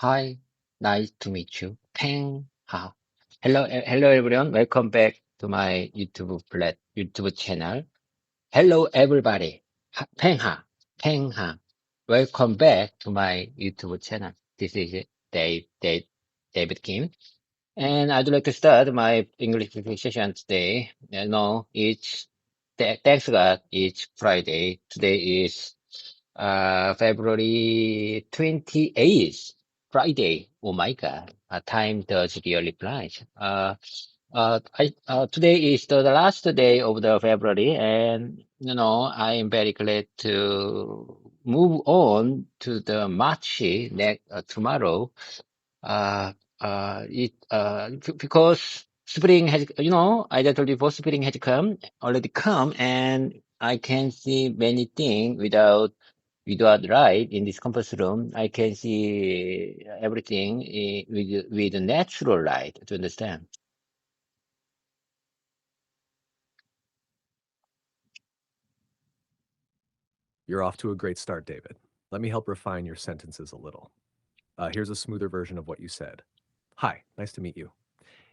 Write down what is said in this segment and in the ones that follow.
Hi, nice to meet you. Peng Ha. Hello everyone. Welcome back to my YouTube channel. Hello everybody. Peng Ha. Peng Ha. Welcome back to my YouTube channel. This is David Kim, and I'd like to start my English session today. Thanks God, it's Friday. Today is February 28th, Friday. Oh my God, time does really fly. Today is the last day of the February, and I am very glad to move on to the March tomorrow. Uh, because spring has, as I told you before, spring has already come, and I can see many things without light in this campus room. I can see everything with natural light, to understand. You're off to a great start, David. Let me help refine your sentences a little. Here's a smoother version of what you said. Hi, nice to meet you.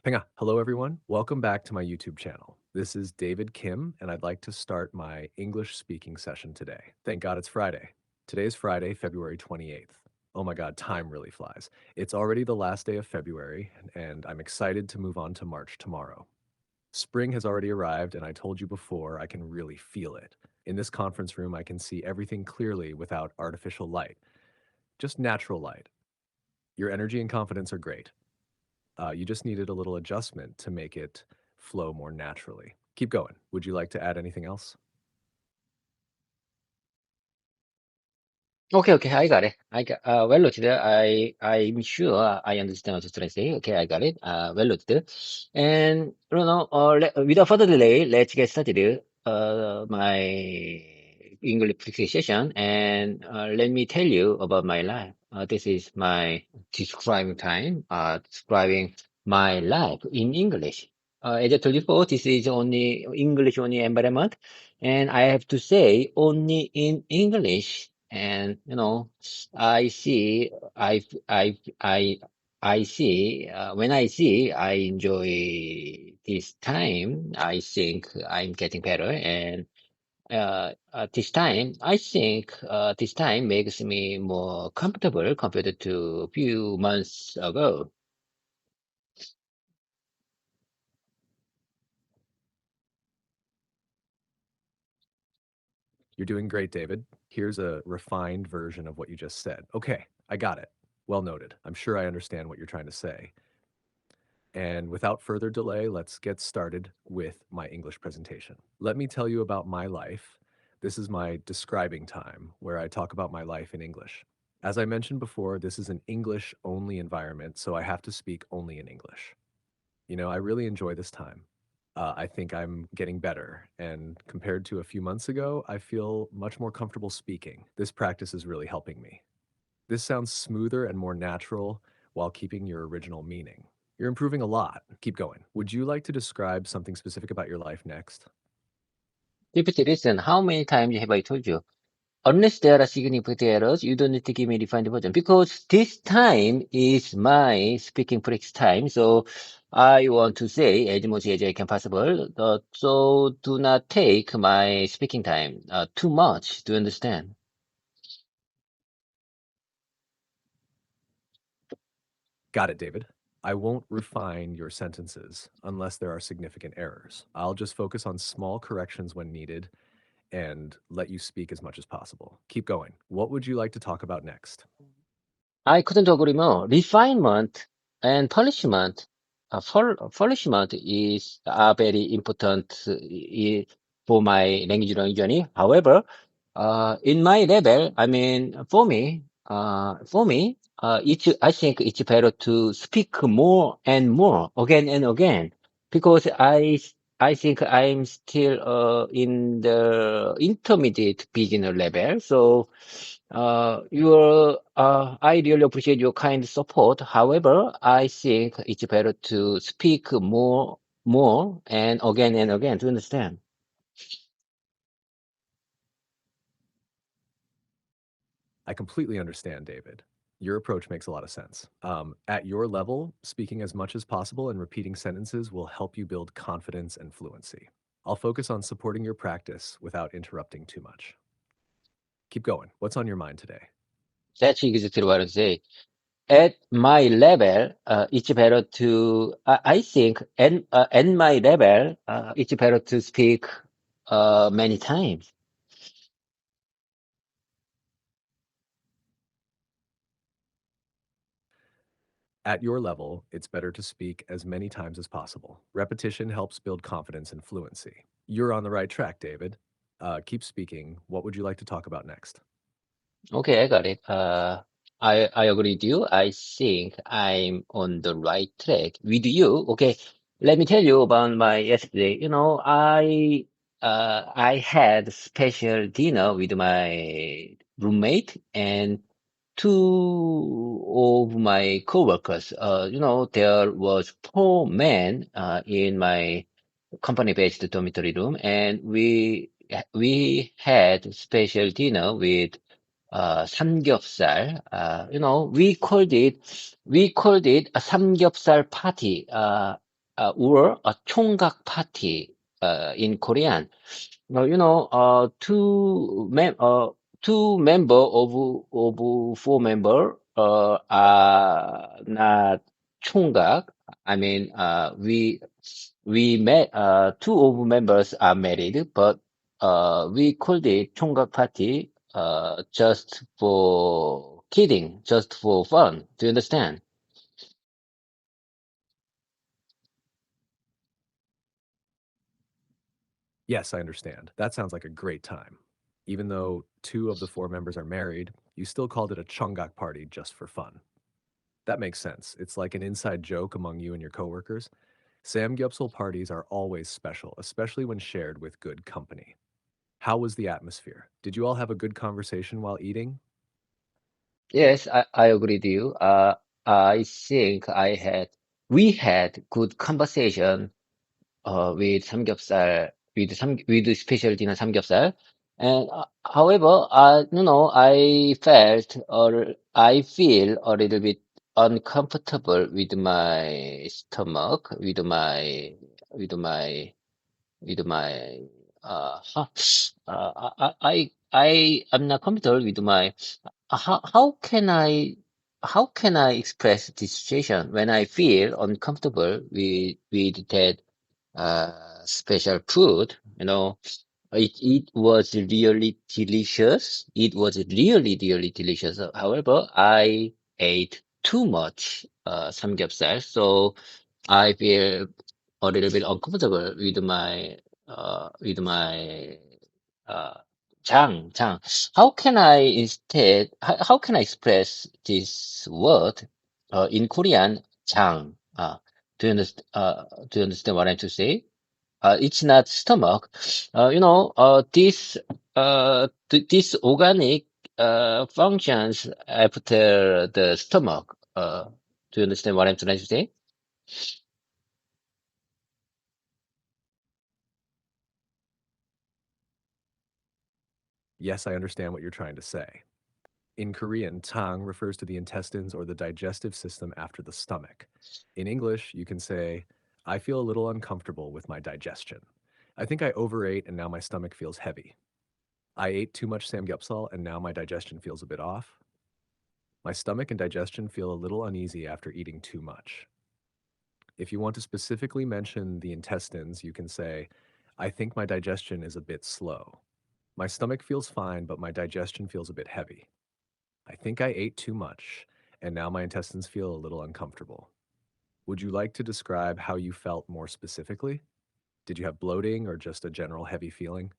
Penga, hello everyone. Welcome back to my YouTube channel. This is David Kim, and I'd like to start my English speaking session today. Thank God it's Friday. Today is Friday, February 28th. Oh my God, time really flies. It's already the last day of February, and I'm excited to move on to March tomorrow. Spring has already arrived, and I told you before, I can really feel it. In this conference room, I can see everything clearly without artificial light, just natural light. Your energy and confidence are great. You just needed a little adjustment to make it flow more naturally. Keep going. Would you like to add anything else? Okay, I got it. Well noted. I'm sure I understand what you're trying to say. Okay, I got it. Well noted. And without further delay, let's get started. My English pronunciation, and let me tell you about my life. This is my describing time. Describing my life in English. As I told you before, this is only English only environment, and I have to say only in English. And I see, I see. When I see, I enjoy this time. I think I'm getting better, and this time, I think this time makes me more comfortable compared to a few months ago. You're doing great, David. Here's a refined version of what you just said. Okay, I got it. Well noted. I'm sure I understand what you're trying to say. And without further delay, let's get started with my English presentation. Let me tell you about my life. This is my describing time, where I talk about my life in English. As I mentioned before, this is an English only environment, so I have to speak only in English. I really enjoy this time. I think I'm getting better, and compared to a few months ago, I feel much more comfortable speaking. This practice is really helping me. This sounds smoother and more natural while keeping your original meaning. You're improving a lot. Keep going. Would you like to describe something specific about your life next? GPT, listen, how many times have I told you? Unless there are significant errors, you don't need to give me refined version because this time is my speaking practice time. So I want to say as much as I can possible. So do not take my speaking time too much to understand. Got it, David. I won't refine your sentences unless there are significant errors. I'll just focus on small corrections when needed and let you speak as much as possible. Keep going. What would you like to talk about next? I couldn't agree more. Refinement and punishment. Punishment is very important for my language learning journey. However, in my level, I mean, I think it's better to speak more and more again and again because I think I'm still in the intermediate beginner level. So I really appreciate your kind support. However, I think it's better to speak more and again to understand. I completely understand, David. Your approach makes a lot of sense. At your level, speaking as much as possible and repeating sentences will help you build confidence and fluency. I'll focus on supporting your practice without interrupting too much. Keep going. What's on your mind today? That's exactly what I say. At my level, it's better to, I think, at my level, it's better to speak many times. At your level, it's better to speak as many times as possible. Repetition helps build confidence and fluency. You're on the right track, David. Keep speaking. What would you like to talk about next? Okay, I got it. I agree with you. I think I'm on the right track with you. Okay, let me tell you about my yesterday. I had special dinner with my roommate and two of my coworkers. There was four men in my company-based dormitory room, and we had special dinner with 삼겹살. We called it a 삼겹살 party, or a 총각 party, in Korean. Two member of four member are not 총각. I mean, we met two of members are married, but we called it 총각 party just for kidding, just for fun. Do you understand? Yes, I understand. That sounds like a great time. Even though two of the four members are married, you still called it a chonggak party just for fun. That makes sense. It's like an inside joke among you and your coworkers. Samgyeopsal parties are always special, especially when shared with good company. How was the atmosphere? Did you all have a good conversation while eating? Yes, I agree with you. I think we had good conversation with 삼겹살, with special dinner 삼겹살. And however, I feel a little bit uncomfortable with my stomach, with my with my I am not comfortable with my how can I express this situation when I feel uncomfortable with that special food? It was really delicious. It was really, really delicious. However, I ate too much samgyeopsal, so I feel a little bit uncomfortable with my uh 장. How can I express this word in Korean? 장. Do you understand what I'm to say? It's not stomach. This organic functions after the stomach. Do you understand what I'm trying to say? Yes, I understand what you're trying to say. In Korean, tang refers to the intestines or the digestive system after the stomach. In English, you can say, I feel a little uncomfortable with my digestion. I think I overate and now my stomach feels heavy. I ate too much samgyeopsal and now my digestion feels a bit off. My stomach and digestion feel a little uneasy after eating too much. If you want to specifically mention the intestines, you can say, I think my digestion is a bit slow. My stomach feels fine, but my digestion feels a bit heavy. I think I ate too much, and now my intestines feel a little uncomfortable. Would you like to describe how you felt more specifically? Did you have bloating or just a general heavy feeling?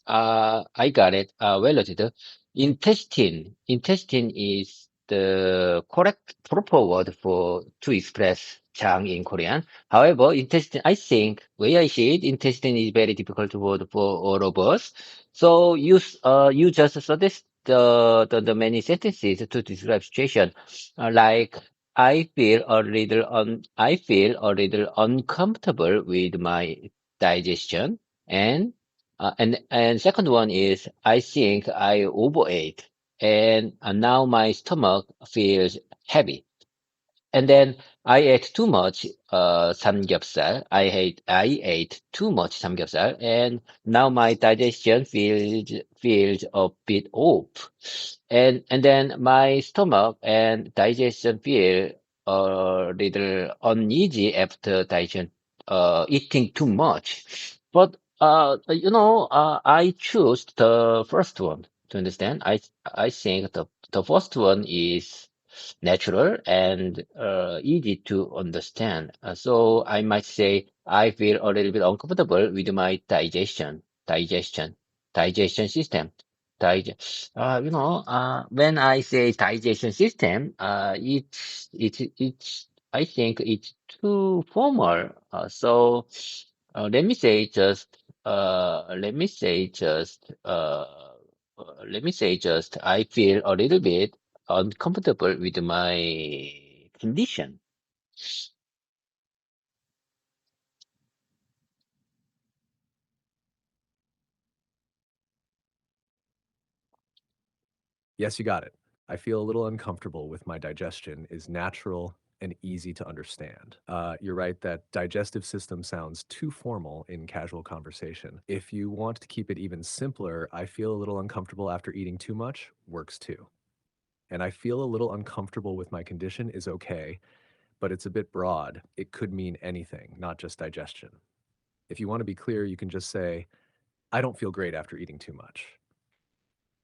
I got it. Well noted. Intestine is the correct proper word for to express 장 in Korean. However, intestine, I think, way I see it, intestine is very difficult word for all of us. So you just suggest the many sentences to describe situation, like I feel a little uncomfortable with my digestion, and second one is, I think I overate. and now my stomach feels heavy. And then I ate too much samgyeopsal. I ate too much samgyeopsal, and now my digestion feels a bit off. And then my stomach and digestion feel a little uneasy after digestion eating too much. But I choose the first one to understand. I think the first one is natural and easy to understand. So I might say I feel a little bit uncomfortable with my digestion system. When I say digestion system, I think it's too formal. Let me say just, let me say just, let me say just, I feel a little bit uncomfortable with my condition. Yes, you got it. I feel a little uncomfortable with my digestion is natural and easy to understand. You're right that digestive system sounds too formal in casual conversation. If you want to keep it even simpler, I feel a little uncomfortable after eating too much, works too. And I feel a little uncomfortable with my condition is okay, but it's a bit broad. It could mean anything, not just digestion. If you want to be clear, you can just say, I don't feel great after eating too much.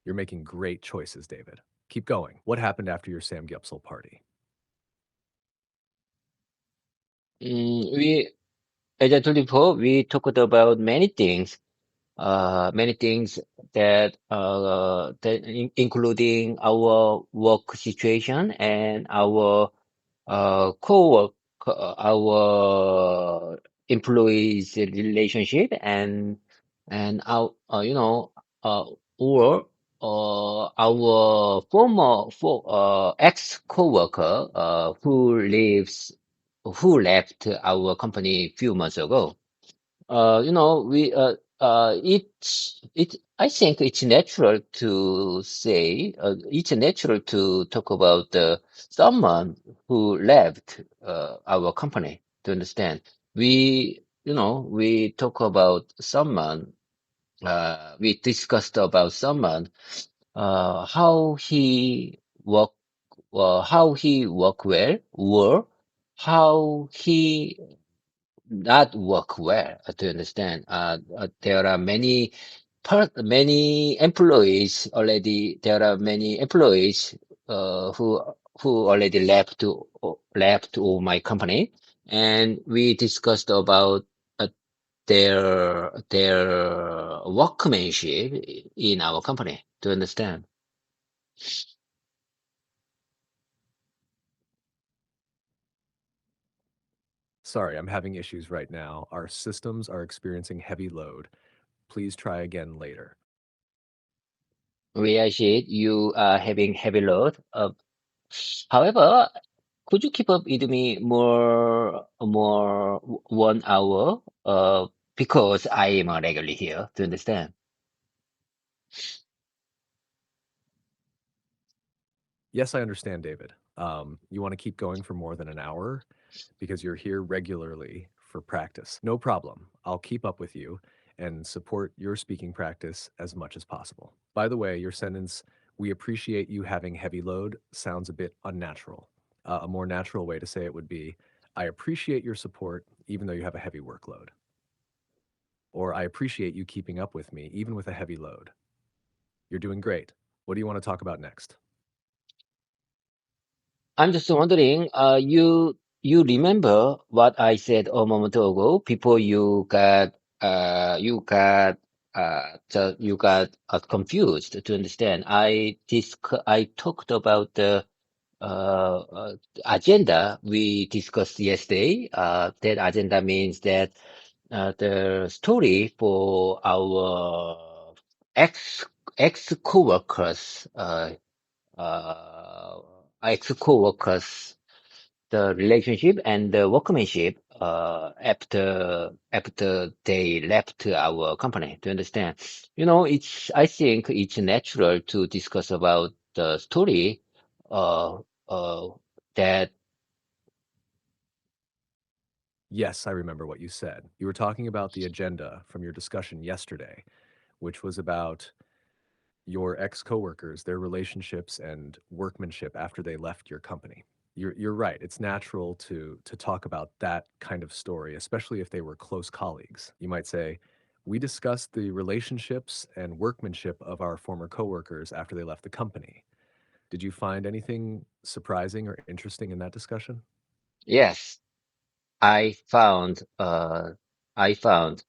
You're making great choices, David. Keep going. What happened after your Sam Gipsel party? We, as I told you before, we talked about many things including our work situation and our co-work, our employees relationship and our uh, or our ex co-worker who left our company few months ago. I think it's natural to say, it's natural to talk about someone who left our company to understand. We talk about someone, we discussed about someone, how he work, how he work well, or how he not work well, to understand. There are many employees already. There are many employees who already left my company, and we discussed about their workmanship in our company. To understand. Sorry, I'm having issues right now. Our systems are experiencing heavy load. Please try again later. We appreciate you are having heavy load. However, could you keep up with me more 1 hour? Because I am regularly here to understand. Yes, I understand, David. You want to keep going for more than an hour because you're here regularly for practice. No problem. I'll keep up with you and support your speaking practice as much as possible. By the way, your sentence, we appreciate you having heavy load, sounds a bit unnatural. A more natural way to say it would be, I appreciate your support even though you have a heavy workload. Or I appreciate you keeping up with me even with a heavy load. You're doing great. What do you want to talk about next? I'm just wondering, you remember what I said a moment ago before you got confused to understand. I talked about the agenda we discussed yesterday. That agenda means that the story for our ex ex co-workers, uh, ex co-workers, the relationship and the workmanship after they left our company. To understand, I think it's natural to discuss about the story uh, uh, that Yes, I remember what you said. You were talking about the agenda from your discussion yesterday, which was about your ex-coworkers, their relationships and workmanship after they left your company. You're right. It's natural to talk about that kind of story, especially if they were close colleagues. You might say, "We discussed the relationships and workmanship of our former coworkers after they left the company." Did you find anything surprising or interesting in that discussion? yes, I found uh, I found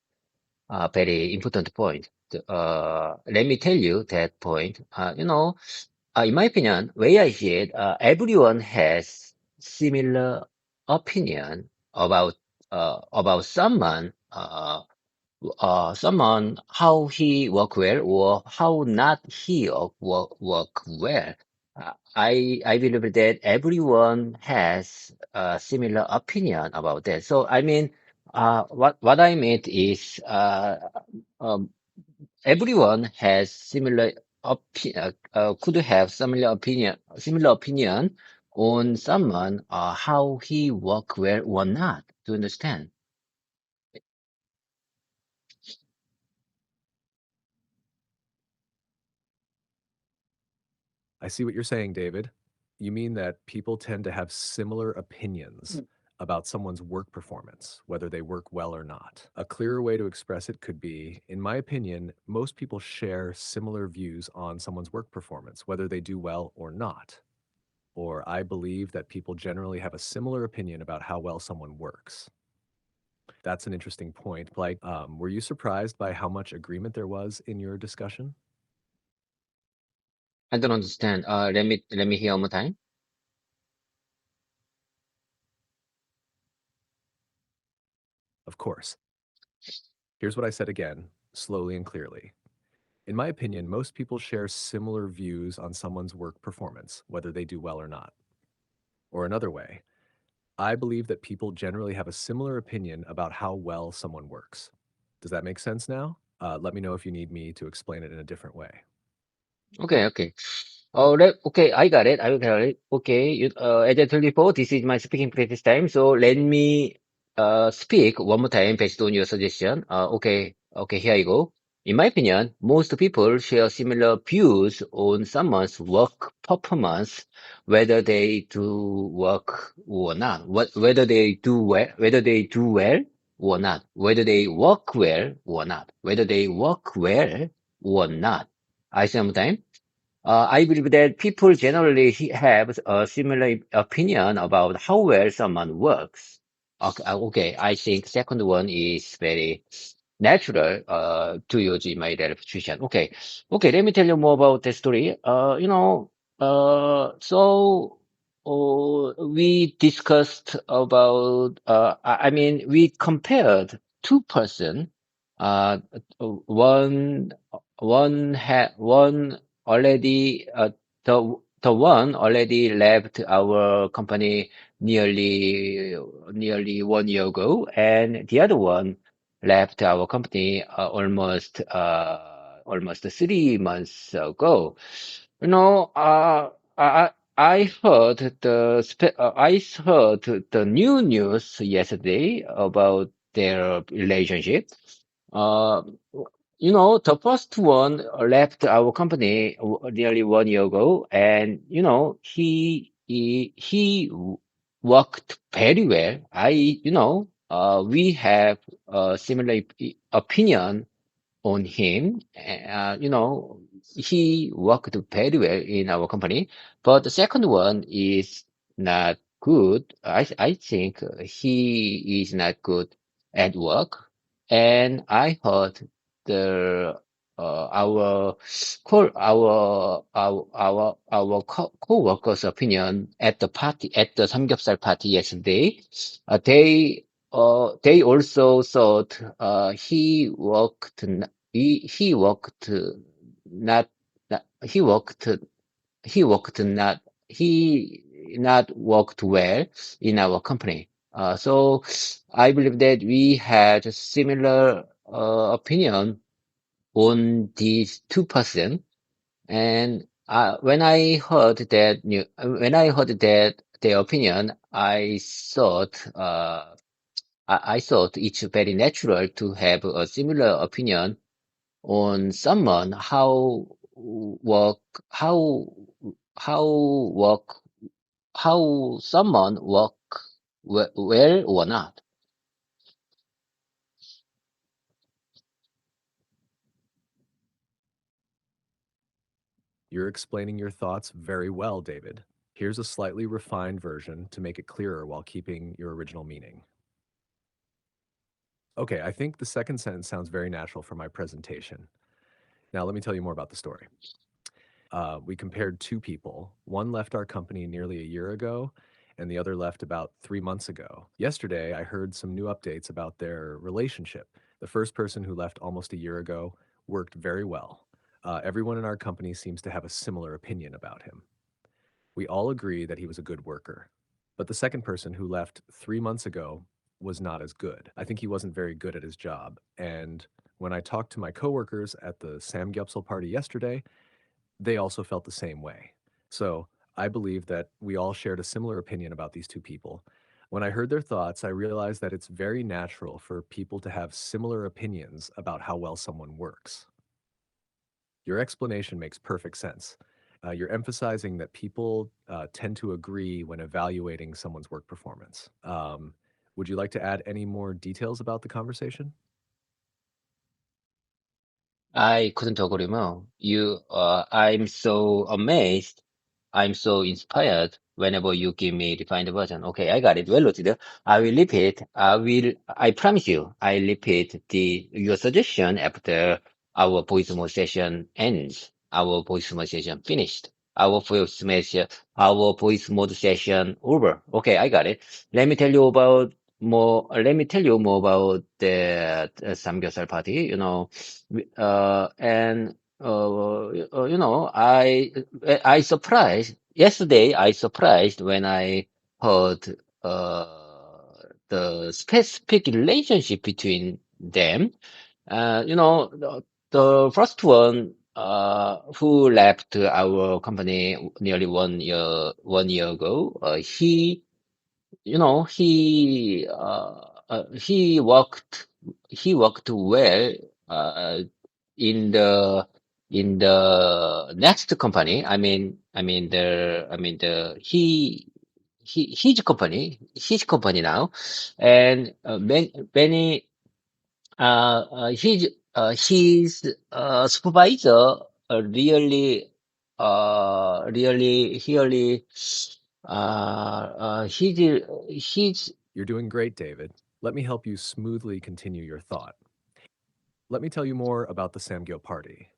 a very important point. Let me tell you that point. In my opinion, way I see it, everyone has similar opinion about someone how he work well or how not he work well. I believe that everyone has a similar opinion about that. So I mean, what I meant is um, everyone has could have similar opinion on someone how he work well or not. To understand? I see what you're saying, David. You mean that people tend to have similar opinions about someone's work performance, whether they work well or not. A clearer way to express it could be, in my opinion, most people share similar views on someone's work performance, whether they do well or not. Or I believe that people generally have a similar opinion about how well someone works. That's an interesting point. Like, were you surprised by how much agreement there was in your discussion? I don't understand. Let me hear one more time. Of course. Here's what I said again, slowly and clearly. In my opinion, most people share similar views on someone's work performance, whether they do well or not. Or another way, I believe that people generally have a similar opinion about how well someone works. Does that make sense now? Let me know if you need me to explain it in a different way. Okay, okay. Okay, I got it. I got it. Okay, as I told you before, this is my speaking practice time. So let me speak one more time based on your suggestion. Okay, here I go. In my opinion, most people share similar views on someone's work performance, whether they do work or not, whether they do well or not, whether they work well or not, whether they work well or not. I say one more time. I believe that people generally have a similar opinion about how well someone works. Okay, I think second one is very natural to use in my repetition. Okay, let me tell you more about the story. We discussed about, we compared two-person. Uh, one one already the one already left our company nearly 1 year ago, and the other one left our company almost 3 months ago. You know, I heard I heard the new news yesterday about their relationship. Uh, the first one left our company nearly 1 year ago, and he worked very well. We have a similar opinion on him. He worked very well in our company, but the second one is not good. I think he is not good at work, and I heard the our co-workers' opinion at the party at the samgyeopsal party yesterday. They also thought he worked not, not he worked he worked not he not worked well in our company. So I believe that we had a similar opinion on these two person, and when I heard that when I heard that their opinion, I thought it's very natural to have a similar opinion on someone work, how, how work, how someone work well or not. You're explaining your thoughts very well, David. Here's a slightly refined version to make it clearer while keeping your original meaning. Okay, I think the second sentence sounds very natural for my presentation. Now, let me tell you more about the story. We compared two people. One left our company nearly a year ago, and the other left about 3 months ago. Yesterday, I heard some new updates about their relationship. The first person who left almost a year ago worked very well. Everyone in our company seems to have a similar opinion about him. We all agree that he was a good worker. But the second person who left 3 months ago was not as good. I think he wasn't very good at his job. And when I talked to my coworkers at the Sam Gepsel party yesterday, they also felt the same way. So I believe that we all shared a similar opinion about these two people. When I heard their thoughts, I realized that it's very natural for people to have similar opinions about how well someone works. Your explanation makes perfect sense. You're emphasizing that people tend to agree when evaluating someone's work performance. Would you like to add any more details about the conversation? I couldn't agree more. I'm so amazed. I'm so inspired whenever you give me defined version. Okay, I got it. Well noted. I will repeat. I promise you, I repeat your suggestion after our voice memo session ends. Our voice memo session finished. Our voice mode session over. Okay, I got it. Let me tell you more about the Samgyeopsal party. And I surprised yesterday. I surprised when I heard the specific relationship between them. The first one who left our company nearly 1 year ago. He worked well uh, in the next company. His company now, and his supervisor really he's You're doing great, David. Let me help you smoothly continue your thought. Let me tell you more about the Samgyo party.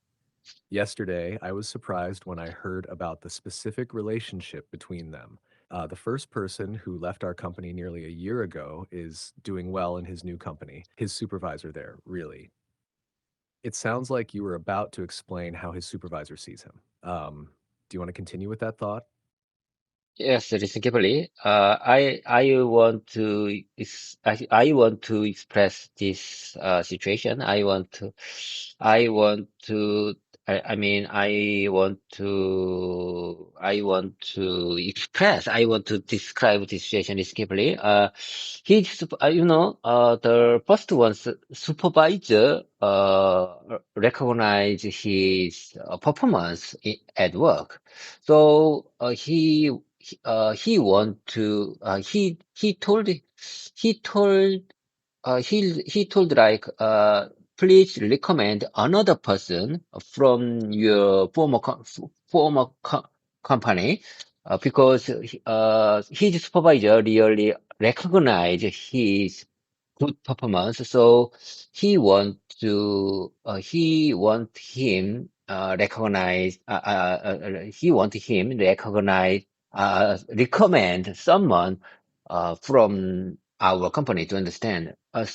Yesterday, I was surprised when I heard about the specific relationship between them. The first person who left our company nearly a year ago is doing well in his new company. His supervisor there, really. It sounds like you were about to explain how his supervisor sees him. Do you want to continue with that thought? Yes, listen carefully. I want to express this situation. I want to, I want to express, I want to describe this situation is carefully. The first one's supervisor recognize his performance at work. So he told he told like please recommend another person from your former company because his supervisor really recognized his good performance. So he want him recognize recommend someone from our company to understand. He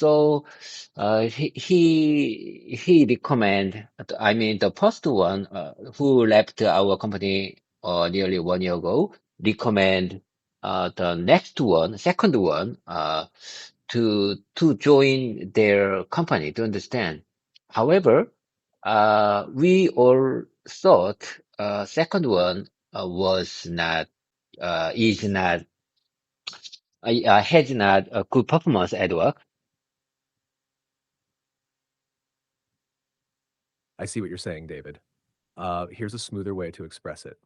recommend. The first one who left our company nearly 1 year ago recommend the next one, second one, to join their company to understand. However, we all thought second one was not is not has not a good performance at work. I see what you're saying, David. Here's a smoother way to express it.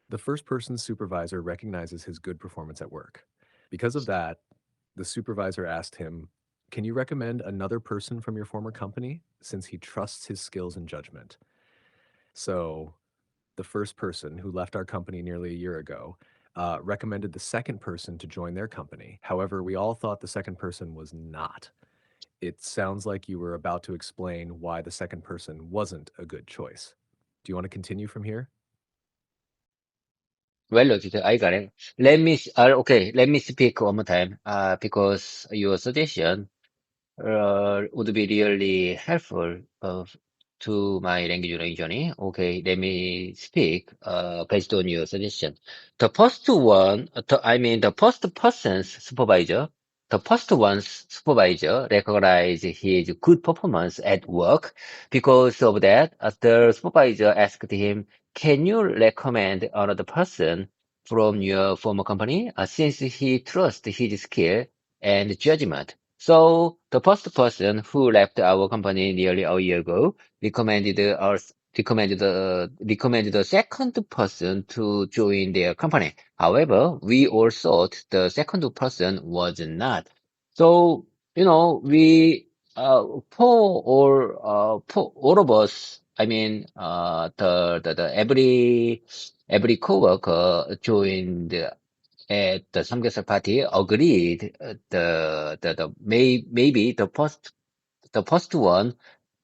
The first person's supervisor recognizes his good performance at work. Because of that, the supervisor asked him, "Can you recommend another person from your former company?" Since he trusts his skills and judgment. So, the first person who left our company nearly a year ago recommended the second person to join their company. However, we all thought the second person was not. It sounds like you were about to explain why the second person wasn't a good choice. Do you want to continue from here? Well loaded, I got it. Okay, let me speak one more time. Because your suggestion would be really helpful to my language learning journey. Okay, let me speak based on your suggestion. The first one, the first person's supervisor, the first one's supervisor recognize his good performance at work. Because of that, the supervisor asked him, "Can you recommend another person from your former company?" Since he trusts his skill and judgment. So the first person who left our company nearly a year ago recommended the second person to join their company. However, we all thought the second person was not. So we for all of us, the every coworker joined at the samgyeopsal party agreed maybe the first one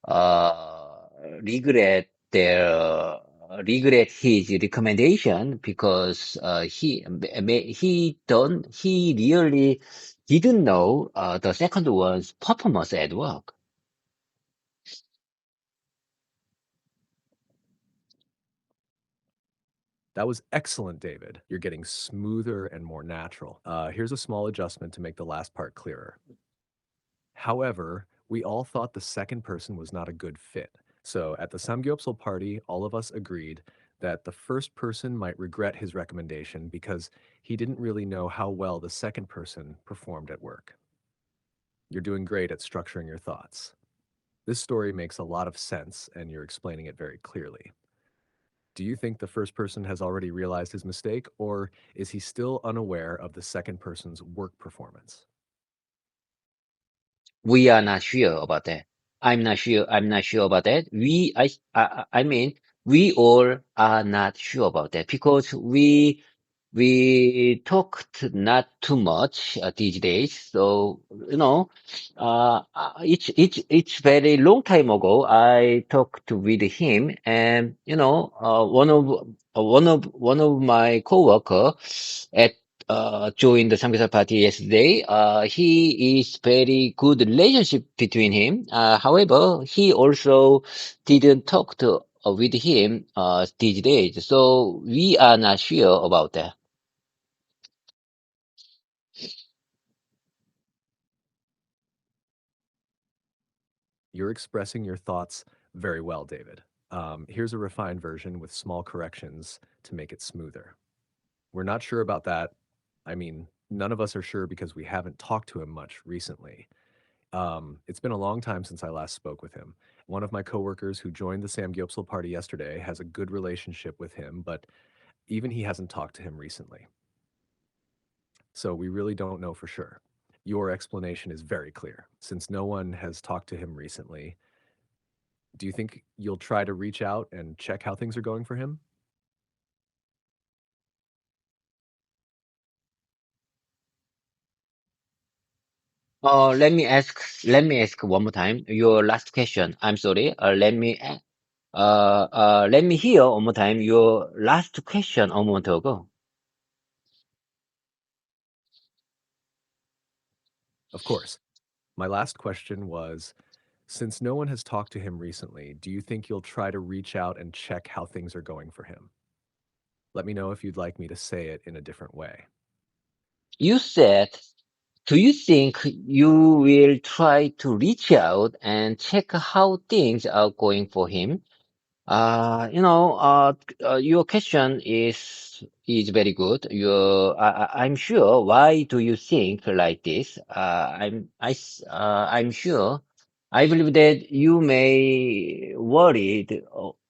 uh regret their regret his recommendation because he really didn't know the second one's performance at work. That was excellent, David. You're getting smoother and more natural. Here's a small adjustment to make the last part clearer. However, we all thought the second person was not a good fit. So at the Samgyeopsal party, all of us agreed that the first person might regret his recommendation because he didn't really know how well the second person performed at work. You're doing great at structuring your thoughts. This story makes a lot of sense and you're explaining it very clearly. Do you think the first person has already realized his mistake, or is he still unaware of the second person's work performance? We are not sure about that. I'm not sure. I'm not sure about that. I mean, we all are not sure about that because we talked not too much these days. So, it's very long time ago. I talked with him, and one of my coworker at joined the Samgyeopsal party yesterday. He is very good relationship between him. However, he also didn't talk to with him these days, so we are not sure about that. You're expressing your thoughts very well, David. Here's a refined version with small corrections to make it smoother. We're not sure about that. I mean, none of us are sure because we haven't talked to him much recently. It's been a long time since I last spoke with him. One of my coworkers who joined the Samgyeopsal party yesterday has a good relationship with him, but even he hasn't talked to him recently. So we really don't know for sure. Your explanation is very clear. Since no one has talked to him recently, do you think you'll try to reach out and check how things are going for him? Let me ask one more time. Your last question. I'm sorry. Let me hear one more time your last question a moment ago. Of course. My last question was, since no one has talked to him recently, do you think you'll try to reach out and check how things are going for him? Let me know if you'd like me to say it in a different way. You said, do you think you will try to reach out and check how things are going for him? Your question is very good. I'm sure. Why do you think like this? I'm sure. I believe that you may worried.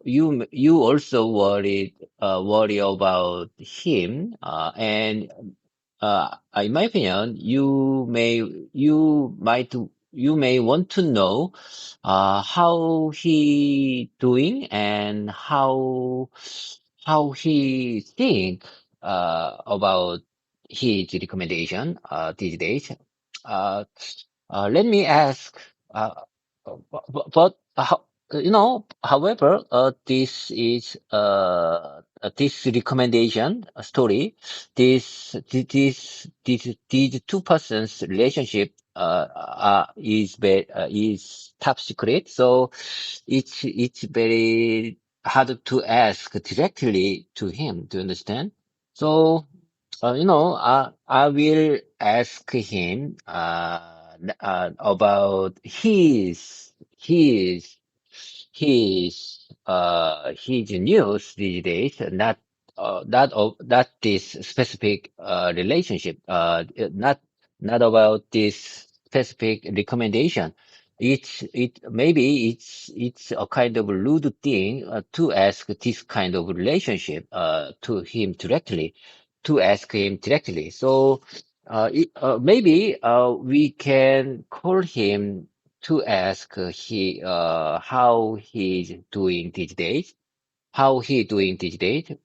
You also worry about him. In my opinion, you may want to know how he doing and how he think about his recommendation these days. Uh, Let me ask, however, this recommendation story, these two persons relationship is top secret, so it's very hard to ask directly to him to understand. So I will ask him about his news these days, not this specific relationship, not about this specific recommendation. It's a kind of rude thing to ask this kind of relationship to ask him directly. So maybe we can call him to ask how he's doing these days,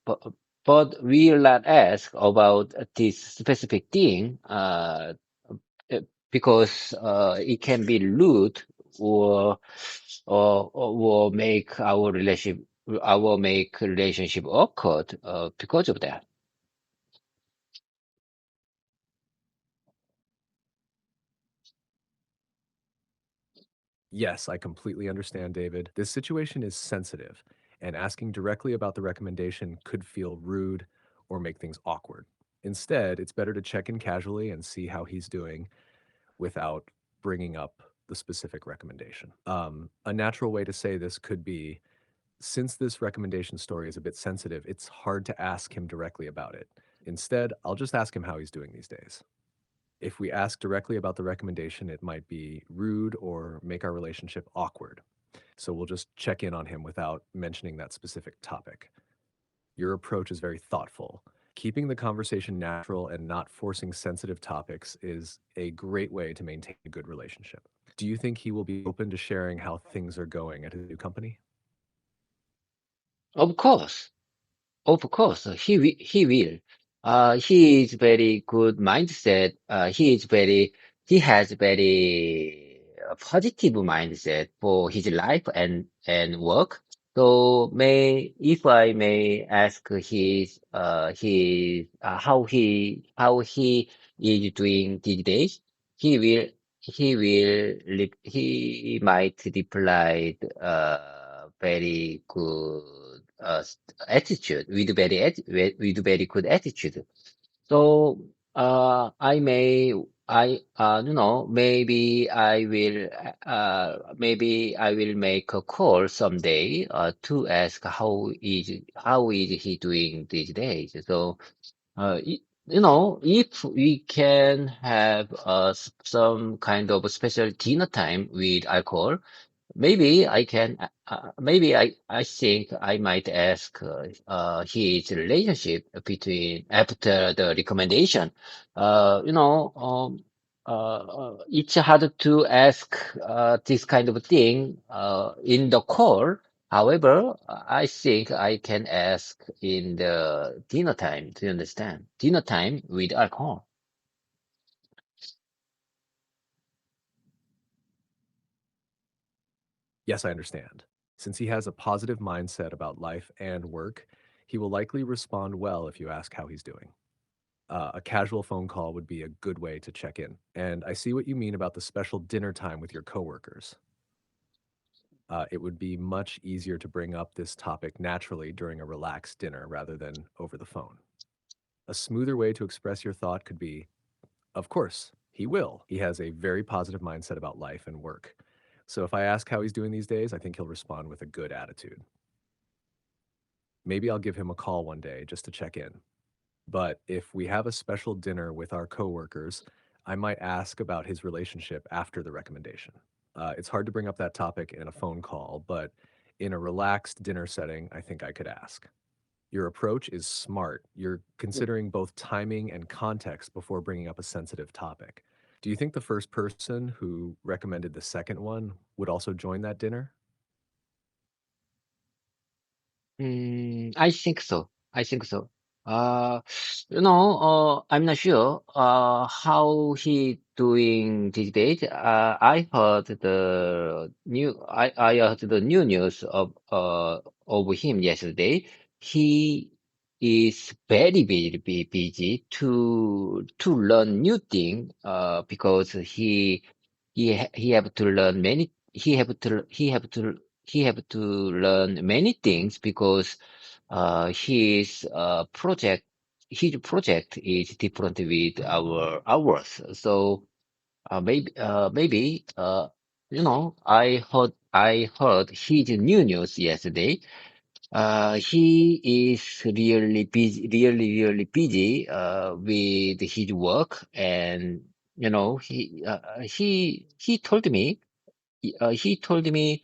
but we will not ask about this specific thing uh, because it can be rude or or make relationship awkward because of that. Yes, I completely understand, David. This situation is sensitive, and asking directly about the recommendation could feel rude or make things awkward. Instead, it's better to check in casually and see how he's doing without bringing up the specific recommendation. A natural way to say this could be, since this recommendation story is a bit sensitive, it's hard to ask him directly about it. Instead, I'll just ask him how he's doing these days. If we ask directly about the recommendation, it might be rude or make our relationship awkward. So we'll just check in on him without mentioning that specific topic. Your approach is very thoughtful. Keeping the conversation natural and not forcing sensitive topics is a great way to maintain a good relationship. Do you think he will be open to sharing how things are going at his new company? Of course. Of course, he will. He is very good mindset. He has very positive mindset for his life and work. So if I may ask how he is doing these days, he might reply very good attitude with very good attitude. So maybe I will make a call someday to ask how is he doing these days. So if we can have some kind of special dinner time with alcohol. Maybe I think I might ask his relationship between after the recommendation. It's hard to ask this kind of thing in the call. However, I think I can ask in the dinner time to understand. Dinner time with alcohol. Yes, I understand. Since he has a positive mindset about life and work, he will likely respond well if you ask how he's doing. A casual phone call would be a good way to check in. And I see what you mean about the special dinner time with your coworkers. It would be much easier to bring up this topic naturally during a relaxed dinner rather than over the phone. A smoother way to express your thought could be, of course, he will. He has a very positive mindset about life and work. So if I ask how he's doing these days, I think he'll respond with a good attitude. Maybe I'll give him a call one day just to check in. But if we have a special dinner with our coworkers, I might ask about his relationship after the recommendation. It's hard to bring up that topic in a phone call, but in a relaxed dinner setting, I think I could ask. Your approach is smart. You're considering both timing and context before bringing up a sensitive topic. Do you think the first person who recommended the second one would also join that dinner? I think so. I think so. Uh, I'm not sure how he doing these days. I heard the new news of him yesterday. He is very, very, very busy to learn new thing because he have to learn many he have to learn many things because his project is different with ours. So maybe I heard his new news yesterday. He is really busy with his work, and he told me he told me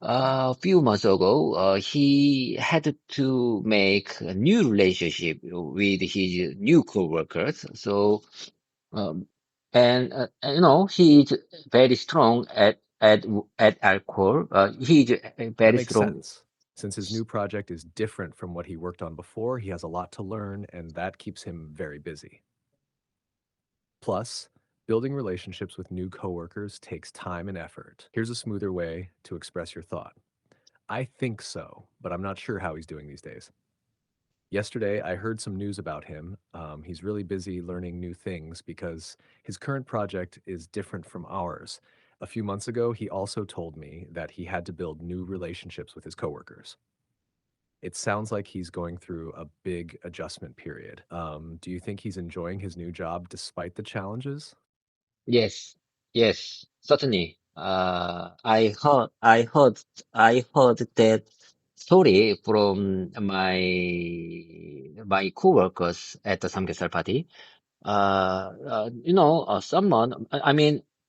a few months ago, he had to make a new relationship with his new coworkers. So, um, he is very strong at alcohol. He is That very makes strong. sense. Since his new project is different from what he worked on before, he has a lot to learn, and that keeps him very busy. Plus, building relationships with new coworkers takes time and effort. Here's a smoother way to express your thought. I think so, but I'm not sure how he's doing these days. Yesterday, I heard some news about him. He's really busy learning new things because his current project is different from ours. A few months ago, he also told me that he had to build new relationships with his coworkers. It sounds like he's going through a big adjustment period. Do you think he's enjoying his new job despite the challenges? Yes, yes, certainly. I heard that story from my coworkers at the samgyeopsal party.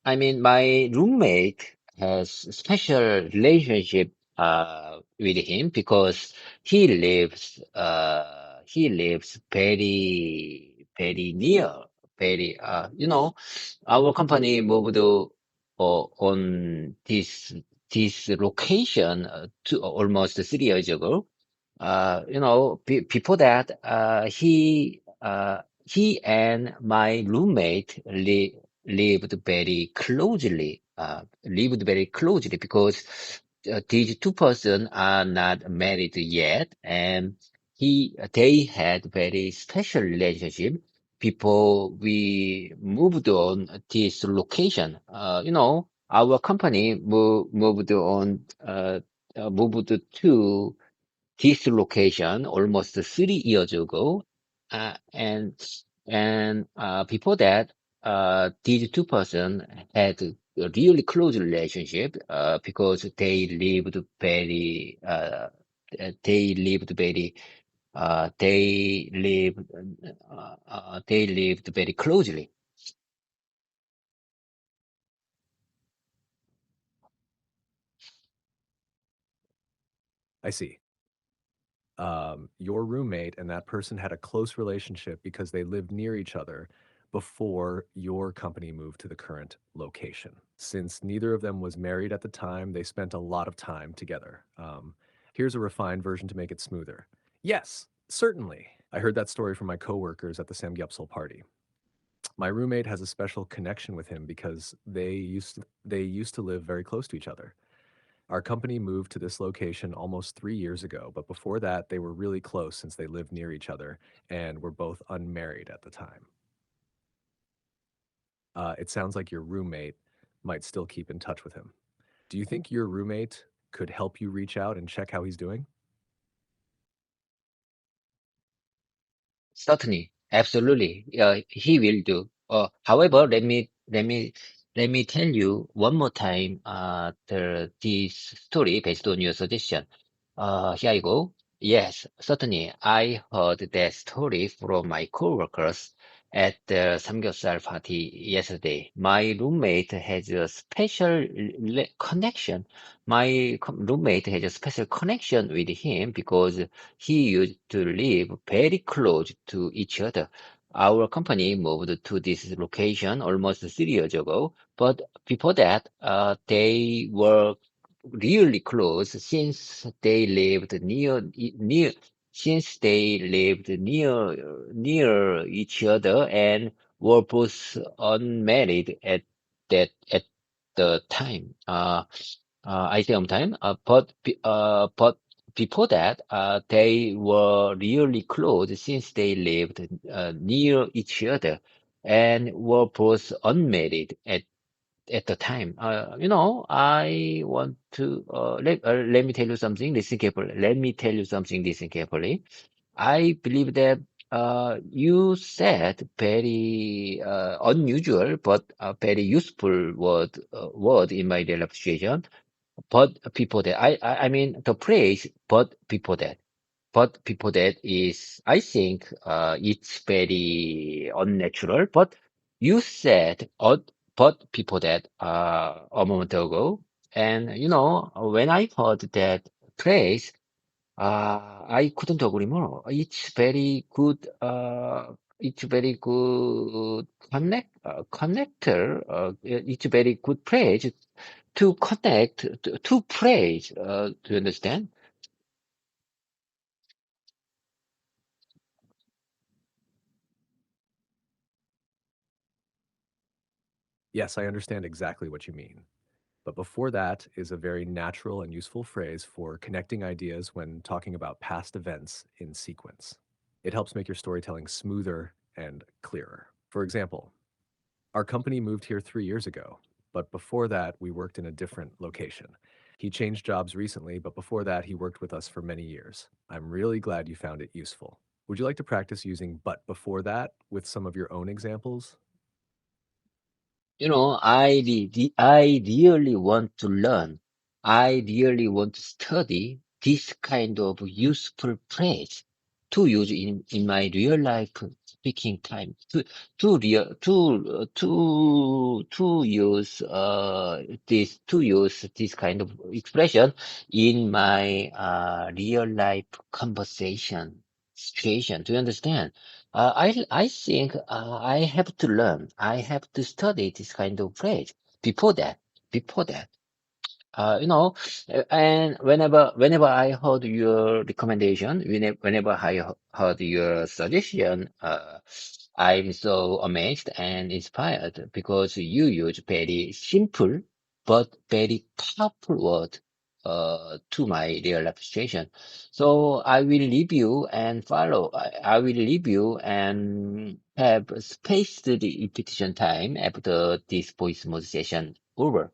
My roommate has special relationship with him because he lives very near, our company moved on this location to almost 3 years ago. Before that, he and my roommate lived very closely because these two persons are not married yet, and they had very special relationship before we moved on this location. Our company moved to this location almost 3 years ago, and before that, these two persons had a really close relationship because they lived very they lived very closely. I see. Your roommate and that person had a close relationship because they lived near each other before your company moved to the current location. Since neither of them was married at the time, they spent a lot of time together. Here's a refined version to make it smoother. Yes, certainly. I heard that story from my coworkers at the Samgyeopsal party. My roommate has a special connection with him because they used to live very close to each other. Our company moved to this location almost 3 years ago, but before that, they were really close since they lived near each other and were both unmarried at the time. It sounds like your roommate might still keep in touch with him. Do you think your roommate could help you reach out and check how he's doing? Certainly, absolutely. He will do. However, let me tell you one more time this story based on your suggestion. Here I go. Yes, certainly. I heard that story from my coworkers at the samgyeopsal party yesterday. My roommate has a special connection. Roommate has a special connection with him because he used to live very close to each other. Our company moved to this location almost 3 years ago, but before that, they were really close since they lived near each other and were both unmarried at the time. I say on time, but before that, they were really close since they lived near each other and were both unmarried at the time. I want to let me tell you something. Listen carefully. Let me tell you something. Listen carefully. I believe that you said very unusual but very useful word in my real life situation. But before that, I mean the phrase "but before that." But before that is, I think, it's very unnatural. But you said, but before that, a moment ago. And, when I heard that phrase, I couldn't agree more. It's very good connector. It's very good phrase to connect to phrase. Do you understand? Yes, I understand exactly what you mean. But before that is a very natural and useful phrase for connecting ideas when talking about past events in sequence. It helps make your storytelling smoother and clearer. For example, our company moved here 3 years ago, but before that, we worked in a different location. He changed jobs recently, but before that, he worked with us for many years. I'm really glad you found it useful. Would you like to practice using but before that with some of your own examples? I really want to learn. I really want to study this kind of useful phrase to use in my real life speaking time. To use this kind of expression in my real life conversation situation. Do you understand? I think I have to learn. I have to study this kind of phrase before that. Before that, uh, you know, and whenever I heard your recommendation, whenever I heard your suggestion, I'm so amazed and inspired because you use very simple but very powerful word to my real life situation. So I will leave you and follow. I will leave you and have spaced the repetition time after this voice mode session over.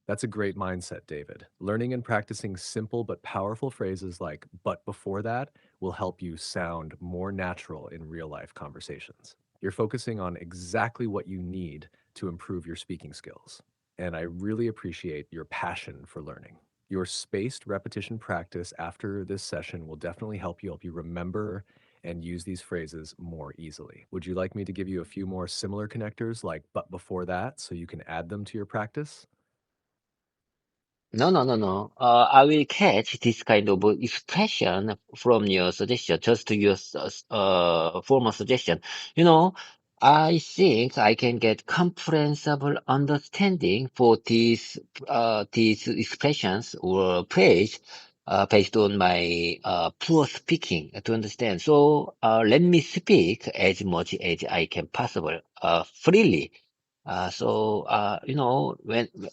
That's a great mindset, David. Learning and practicing simple but powerful phrases like but before that will help you sound more natural in real life conversations. You're focusing on exactly what you need to improve your speaking skills. And I really appreciate your passion for learning. Your spaced repetition practice after this session will definitely help you remember and use these phrases more easily. Would you like me to give you a few more similar connectors like but before that so you can add them to your practice? No, no, no, no. I will catch this kind of expression from your suggestion, just to your formal suggestion. You know, I think I can get comprehensible understanding for these expressions or praise based on my poor speaking to understand. So let me speak as much as I can possible freely. When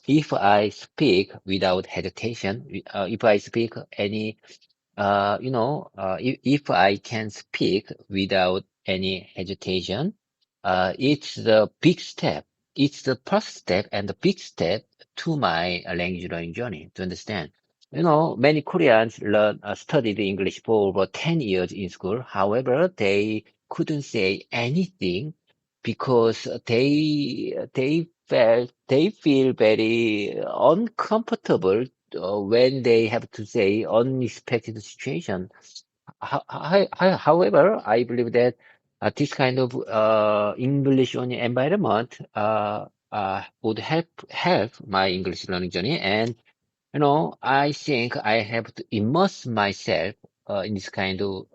if I speak without hesitation, if I speak any, if I can speak without any hesitation, it's the big step. It's the first step and the big step to my language learning journey to understand. Many Koreans studied English for over 10 years in school. However, they couldn't say anything because they they feel very uncomfortable when they have to say unexpected situation. However, I believe that this kind of English only environment would help my English learning journey. And I think I have to immerse myself in this kind of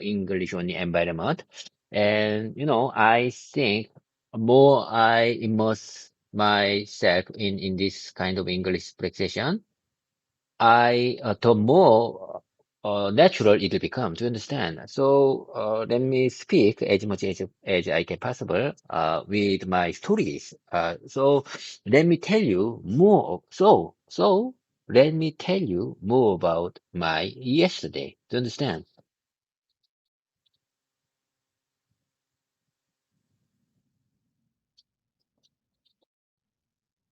English only environment. And I think more I immerse myself in this kind of English practice, the more natural it will become. Do you understand? So let me speak as much as I can possible with my stories. So let me tell you more. So let me tell you more about my yesterday. Do you understand?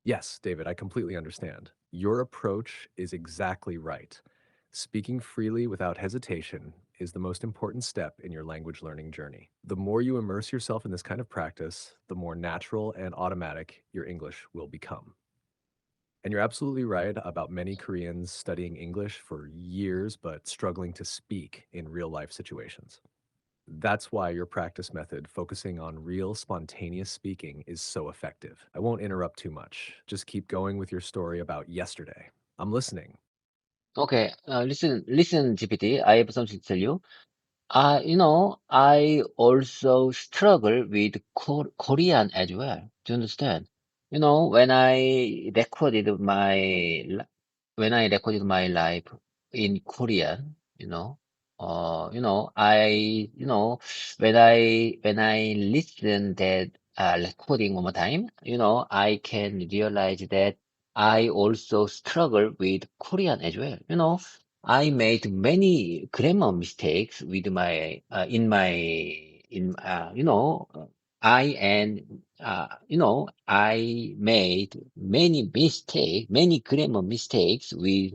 Yes, David, I completely understand. Your approach is exactly right. Speaking freely without hesitation is the most important step in your language learning journey. The more you immerse yourself in this kind of practice, the more natural and automatic your English will become. And you're absolutely right about many Koreans studying English for years but struggling to speak in real life situations. That's why your practice method, focusing on real, spontaneous speaking, is so effective. I won't interrupt too much. Just keep going with your story about yesterday. I'm listening. Okay, listen, GPT. I have something to tell you. I also struggle with Korean as well. Do you understand? When when I recorded my life in Korean, when I listen that recording one more time, I can realize that I also struggle with Korean as well. I made many grammar mistakes with my in my in I and I made many grammar mistakes with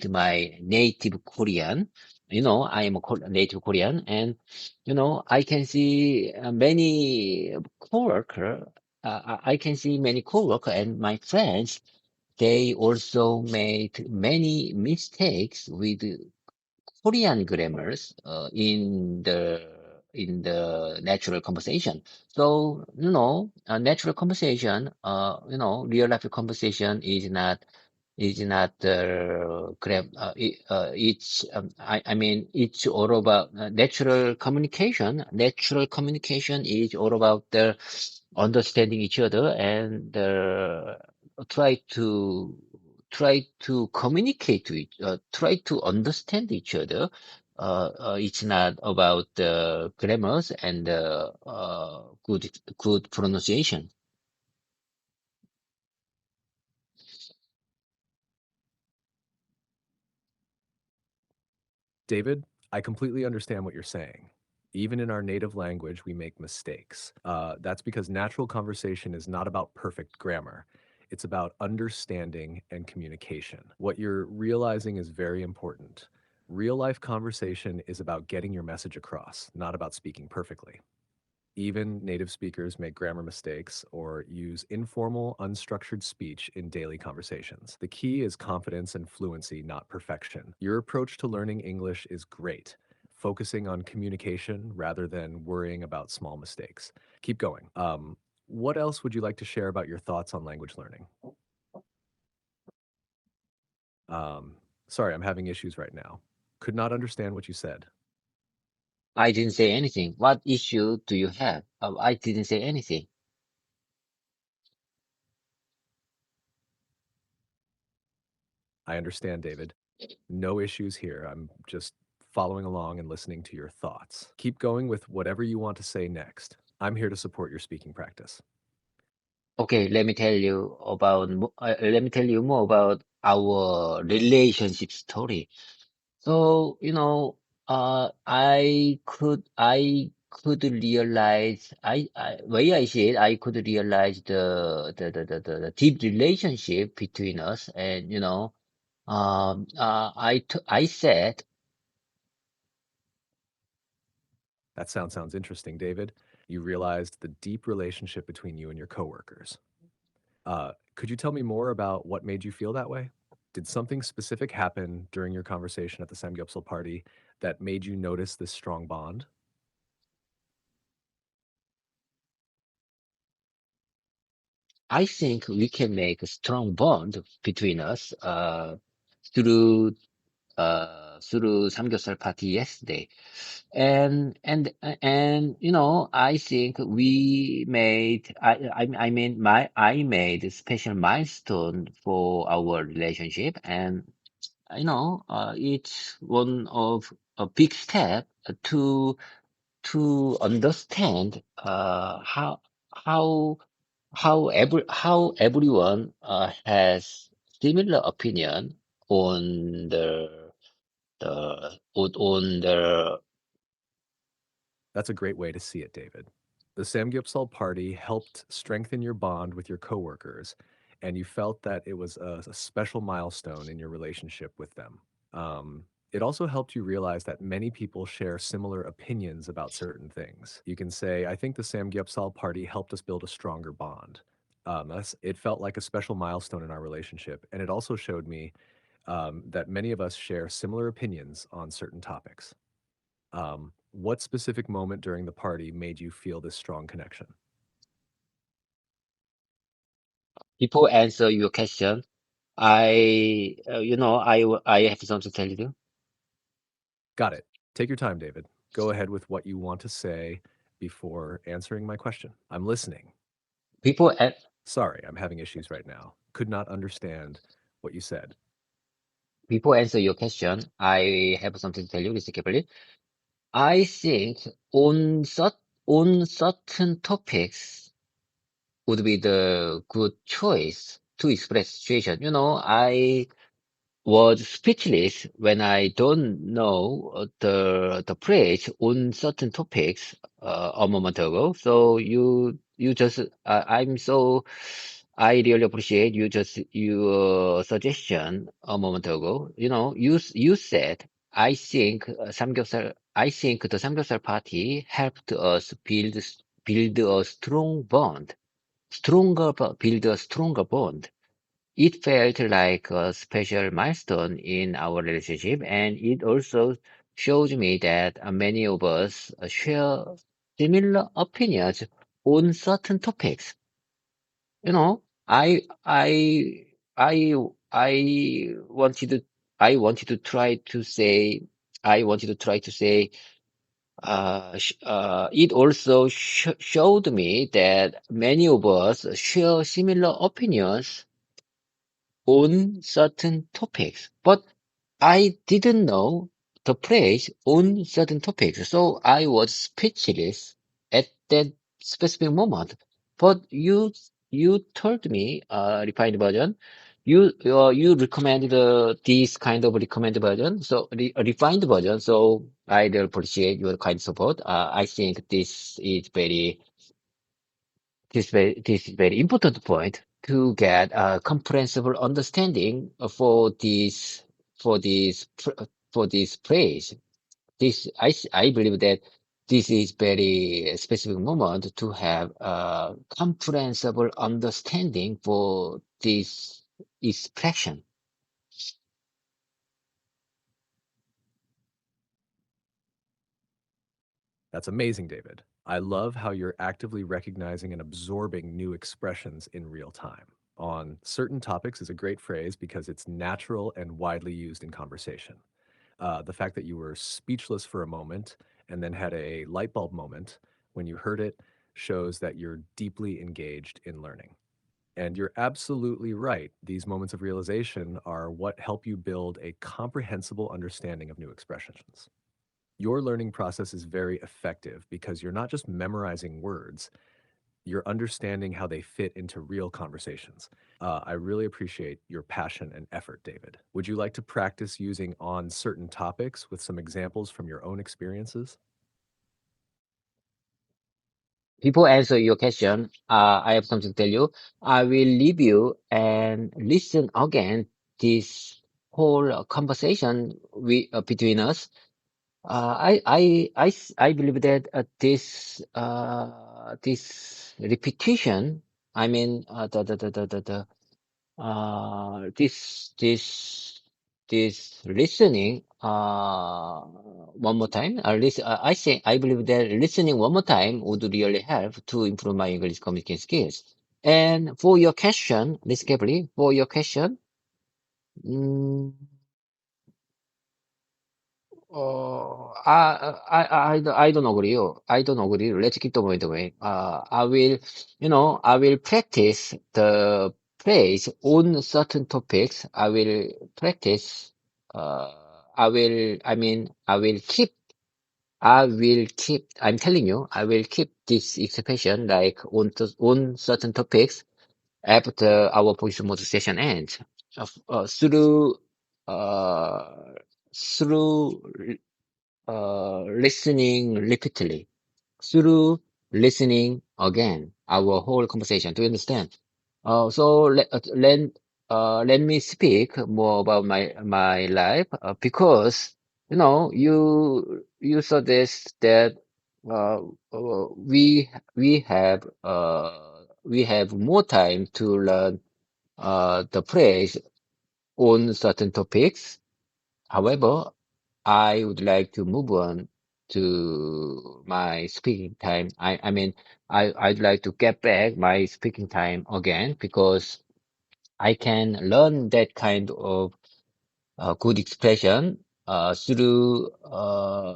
my native Korean. I am a native Korean, and I can see many coworker. I can see many coworker and my friends, they also made many mistakes with Korean grammars in the natural conversation. So natural conversation, real life conversation is not I mean, it's all about natural communication. Natural communication is all about the understanding each other and try to communicate to try to understand each other. It's not about the grammars and good pronunciation. David, I completely understand what you're saying. Even in our native language, we make mistakes. That's because natural conversation is not about perfect grammar. It's about understanding and communication. What you're realizing is very important. Real life conversation is about getting your message across, not about speaking perfectly. Even native speakers make grammar mistakes or use informal, unstructured speech in daily conversations. The key is confidence and fluency, not perfection. Your approach to learning English is great, focusing on communication rather than worrying about small mistakes. Keep going. What else would you like to share about your thoughts on language learning? Um, Sorry, I'm having issues right now. Could not understand what you said. I didn't say anything. What issue do you have? I didn't say anything. I understand, David. No issues here. I'm just following along and listening to your thoughts. Keep going with whatever you want to say next. I'm here to support your speaking practice. Okay, let me tell you more about our relationship story. So, I could realize, way I see it, I could realize the deep relationship between us. And, I said, That sounds interesting, David. You realized the deep relationship between you and your coworkers. Could you tell me more about what made you feel that way? Did something specific happen during your conversation at the Samgyeopsal party that made you notice this strong bond? I think we can make a strong bond between us through through 삼겹살 party yesterday. And I think we made I made a special milestone for our relationship, and it's one of a big step to understand how how everyone has similar opinion on the That's a great way to see it, David. The Samgyeopsal party helped strengthen your bond with your coworkers, and you felt that it was a special milestone in your relationship with them. It also helped you realize that many people share similar opinions about certain things. You can say, I think the Samgyeopsal party helped us build a stronger bond. It felt like a special milestone in our relationship, and it also showed me that many of us share similar opinions on certain topics. What specific moment during the party made you feel this strong connection? people answer your question. I have something to tell you. Got it. Take your time, David. Go ahead with what you want to say before answering my question. I'm listening. People, a- Sorry, I'm having issues right now. Could not understand what you said. People answer your question. I have something to tell you, Mr. Kepley. I think on certain topics would be the good choice to express situation. I was speechless when I don't know the phrase on certain topics a moment ago. So you just I'm so I really appreciate your suggestion a moment ago. You said I think the Samgyeopsal party helped us build a strong bond, build a stronger bond. It felt like a special milestone in our relationship, and it also shows me that many of us share similar opinions on certain topics. You know, I, I, I, I wanted to, I wanted to try to say, I wanted to try to say, it also showed me that many of us share similar opinions on certain topics, but I didn't know the phrase on certain topics, so I was speechless at that specific moment. But you told me refined version. You recommended this kind of recommended version, so refined version. So I really appreciate your kind support. I think this is very important point to get a comprehensible understanding for this for this phrase. I believe that this is very specific moment to have a comprehensible understanding for this expression. That's amazing, David. I love how you're actively recognizing and absorbing new expressions in real time. On certain topics is a great phrase because it's natural and widely used in conversation. The fact that you were speechless for a moment and then had a light bulb moment when you heard it shows that you're deeply engaged in learning. And you're absolutely right. These moments of realization are what help you build a comprehensible understanding of new expressions. Your learning process is very effective because you're not just memorizing words, you're understanding how they fit into real conversations. I really appreciate your passion and effort, David. Would you like to practice using on certain topics with some examples from your own experiences? People answer your question. I have something to tell you. I will leave you and listen again this whole conversation between us. I believe that this repetition, I mean, this listening, one more time, I believe that listening one more time would really help to improve my English communication skills. And for your question, Miss Gabriel, for your question, mm, I don't agree. I don't agree. Let's keep the point away. I will practice the phrase on certain topics. Uh, I'm telling you, I will keep this expression like on certain topics after our voice mode session ends. Through, uh, through listening repeatedly, through listening again, our whole conversation. Do you understand? So let me speak more about my life, because you suggest that uh, we have more time to learn the phrase on certain topics. However, I would like to move on to my speaking time. I'd like to get back my speaking time again, because I can learn that kind of good expression through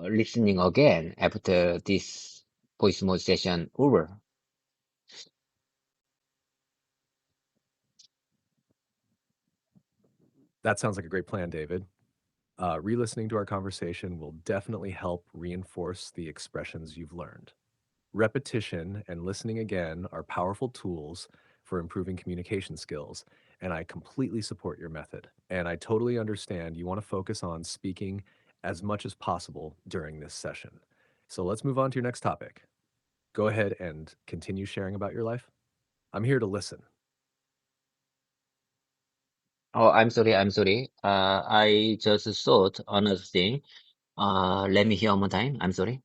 listening again after this voice mode session over. That sounds like a great plan, David. Re-listening to our conversation will definitely help reinforce the expressions you've learned. Repetition and listening again are powerful tools for improving communication skills, and I completely support your method. And I totally understand you want to focus on speaking as much as possible during this session. So let's move on to your next topic. Go ahead and continue sharing about your life. I'm here to listen. Oh, I'm sorry. I'm sorry. I just thought another thing. Let me hear one more time. I'm sorry.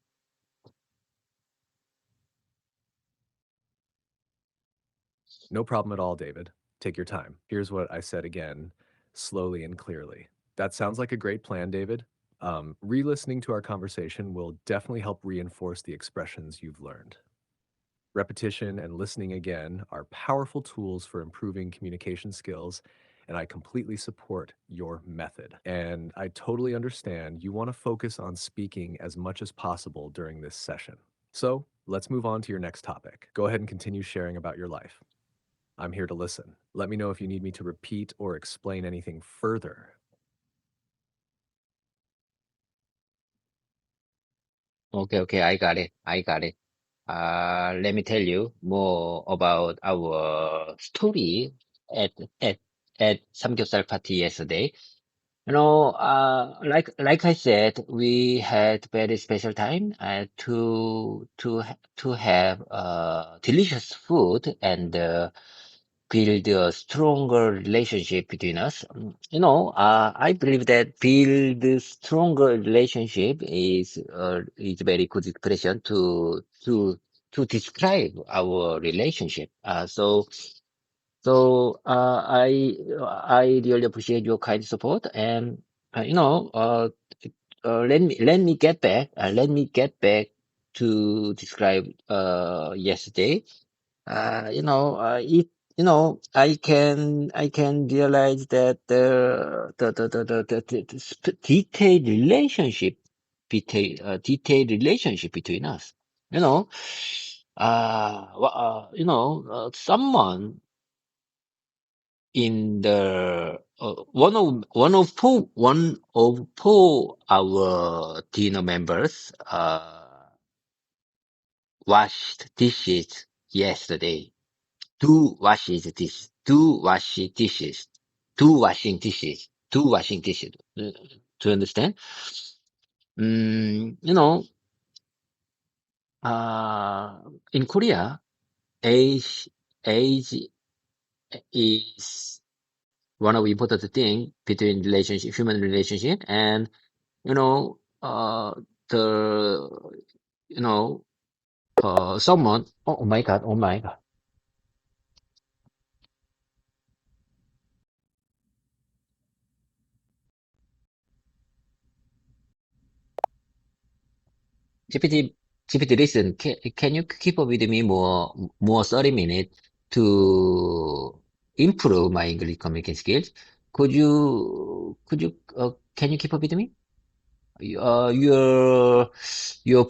No problem at all, David. Take your time. Here's what I said again, slowly and clearly. That sounds like a great plan, David. Re listening to our conversation will definitely help reinforce the expressions you've learned. Repetition and listening again are powerful tools for improving communication skills, and I completely support your method. And I totally understand you want to focus on speaking as much as possible during this session. So let's move on to your next topic. Go ahead and continue sharing about your life. I'm here to listen. Let me know if you need me to repeat or explain anything further. Okay, okay, I got it. I got it. Let me tell you more about our story at at at samgyeopsal party yesterday. Like I said, we had very special time to have delicious food and build a stronger relationship between us. I believe that build a stronger relationship is very good expression to describe our relationship. I really appreciate your kind support, and you know, let me get back to describe yesterday. It I can realize that detailed relationship detailed relationship between us. You know, someone in the one of four our dinner members washed dishes yesterday. Two washing dishes, two washing dishes. Do you understand? You know, uh, in Korea, age age is one of important thing between human relationship, and you know, the, you know, someone, oh my God, oh my God. GPT, GPT, listen, can you keep up with me more 30 minutes to improve my English communication skills? Can you keep up with me? Your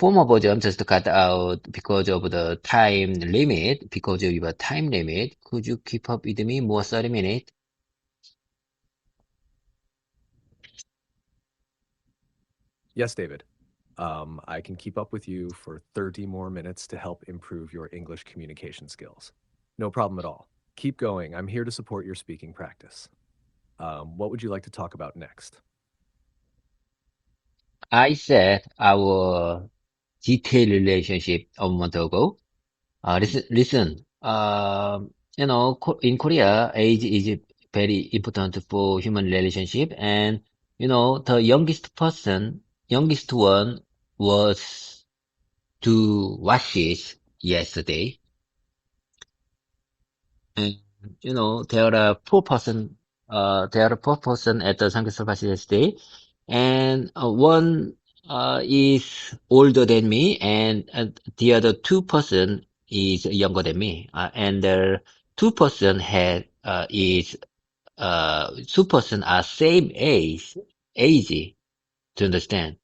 former version just cut out because of the time limit, because of your time limit. Could you keep up with me more 30 minutes? Yes, David. I can keep up with you for 30 more minutes to help improve your English communication skills. No problem at all. Keep going. I'm here to support your speaking practice. What would you like to talk about next? I said our detailed relationship a month ago. Listen. In Korea, age is very important for human relationship, and the youngest one was to washes yesterday, and there are 4 person at the Samgyeopsal party yesterday, and one is older than me, and the other 2 person is younger than me, and the 2 person had is 2 person are same age. To understand?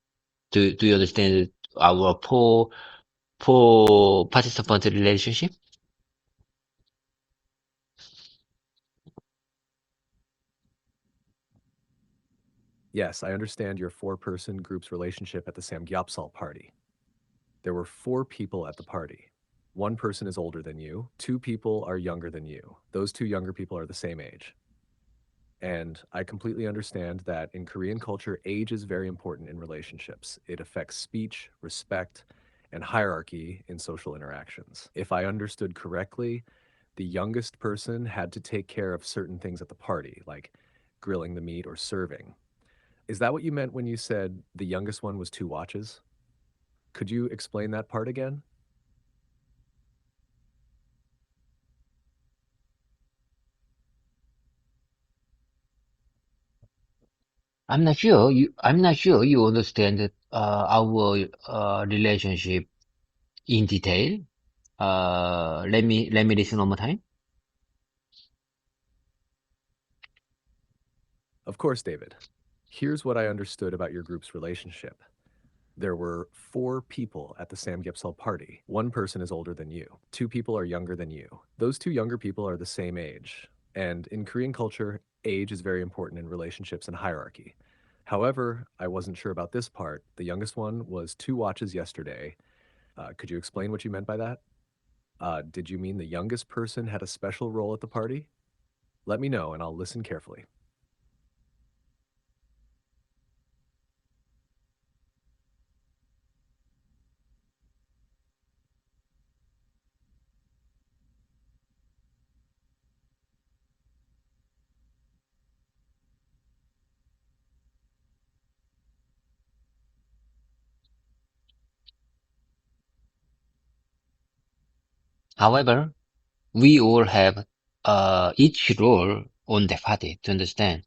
Do you understand our four participant relationship? Yes, I understand your four-person group's relationship at the Samgyeopsal party. There were four people at the party. One person is older than you, two people are younger than you. Those two younger people are the same age. And I completely understand that in Korean culture, age is very important in relationships. It affects speech, respect, and hierarchy in social interactions. If I understood correctly, the youngest person had to take care of certain things at the party, like grilling the meat or serving. Is that what you meant when you said the youngest one was two watches? Could you explain that part again? I'm not sure you understand our relationship in detail. Let me listen one more time. Of course, David. Here's what I understood about your group's relationship. There were four people at the Samgyeopsal party. One person is older than you. Two people are younger than you. Those two younger people are the same age. And in Korean culture, age is very important in relationships and hierarchy. However, I wasn't sure about this part. The youngest one was two watches yesterday. Could you explain what you meant by that? Did you mean the youngest person had a special role at the party? Let me know and I'll listen carefully. However, we all have each role on the party to understand.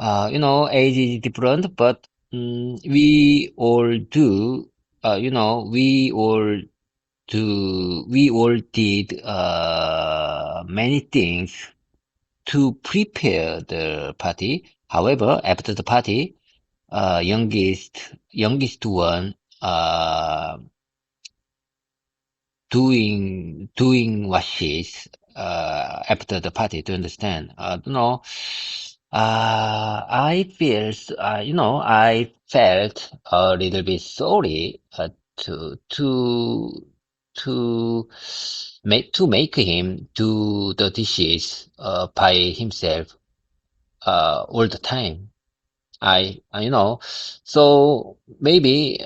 Age is different, but we all do. We all did many things to prepare the party. However, after the party, youngest one doing what she's after the party to understand. I felt a little bit sorry to to make him do the dishes by himself all the time. So maybe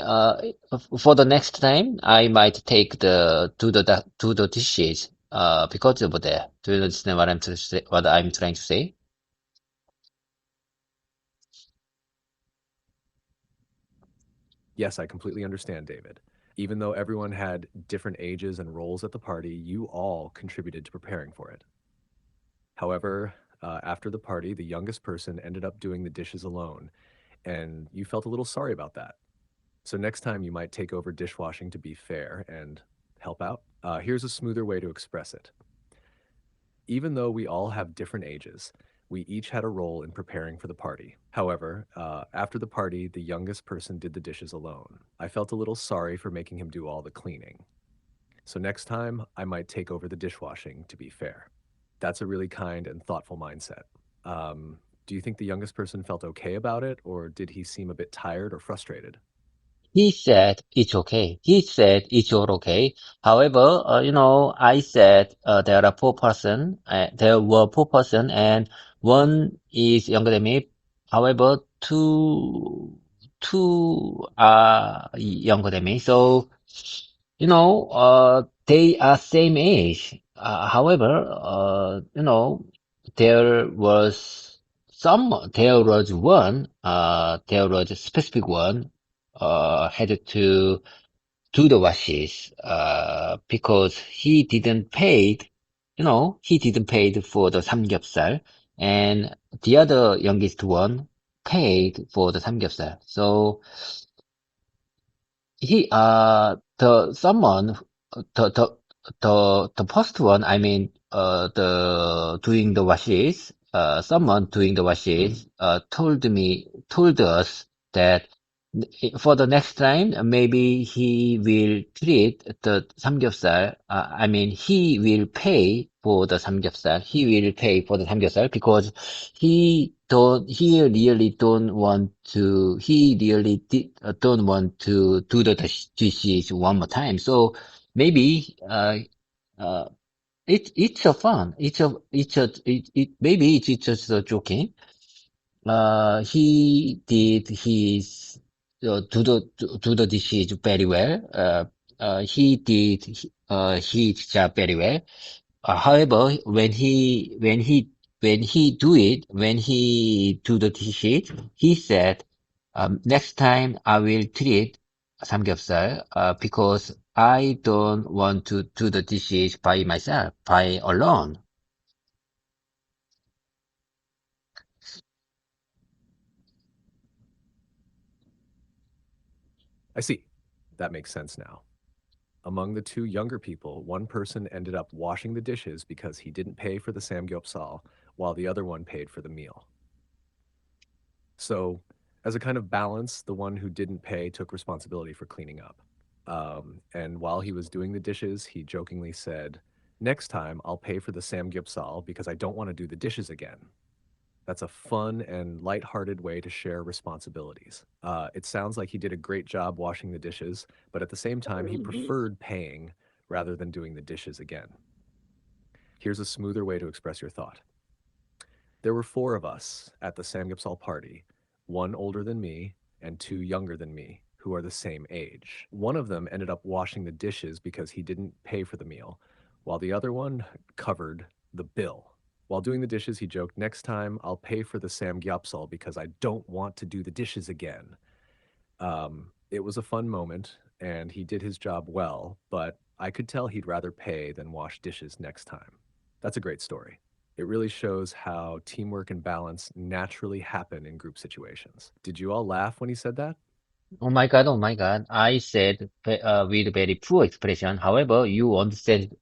for the next time, I might take do the dishes because of that. Do you understand what I'm trying to say? Yes, I completely understand, David. Even though everyone had different ages and roles at the party, you all contributed to preparing for it. However, after the party, the youngest person ended up doing the dishes alone, and you felt a little sorry about that. So next time you might take over dishwashing to be fair and help out. Here's a smoother way to express it. Even though we all have different ages, we each had a role in preparing for the party. However, after the party, the youngest person did the dishes alone. I felt a little sorry for making him do all the cleaning. So next time, I might take over the dishwashing to be fair. That's a really kind and thoughtful mindset. Do you think the youngest person felt okay about it, or did he seem a bit tired or frustrated? He said it's okay. He said it's all okay. However, I said there are four-person. There were four-person, and one is younger than me. However, two are younger than me. So, they are same age. However, there was there was a specific one had to do the washes because he didn't pay for the 삼겹살, and the other youngest one paid for the 삼겹살. So he the someone the the the first one, I mean, the doing the washes, someone doing the washes told us that for the next time, maybe he will treat the 삼겹살. I mean, he will pay for the 삼겹살. He will pay for the 삼겹살 because he really don't want to do the dishes one more time. So maybe, uh, it's a fun. Maybe it's just a joking. He did do the dishes very well. He did his job very well. However, when he do the dishes, he said, next time I will treat samgyeopsal, because I don't want to do the dishes by myself, by alone. I see. That makes sense now. Among the two younger people, one person ended up washing the dishes because he didn't pay for the samgyeopsal, while the other one paid for the meal. So, as a kind of balance, the one who didn't pay took responsibility for cleaning up. And while he was doing the dishes, he jokingly said, "Next time, I'll pay for the samgyeopsal because I don't want to do the dishes again." That's a fun and lighthearted way to share responsibilities. It sounds like he did a great job washing the dishes, but at the same time, he preferred paying rather than doing the dishes again. Here's a smoother way to express your thought. There were four of us at the Samgyeopsal party, one older than me and two younger than me, who are the same age. One of them ended up washing the dishes because he didn't pay for the meal, while the other one covered the bill. While doing the dishes, he joked, "Next time, I'll pay for the samgyeopsal because I don't want to do the dishes again." It was a fun moment, and he did his job well, but I could tell he'd rather pay than wash dishes next time. That's a great story. It really shows how teamwork and balance naturally happen in group situations. Did you all laugh when he said that? Oh my God, oh my God. I said with very poor expression. However, you understand.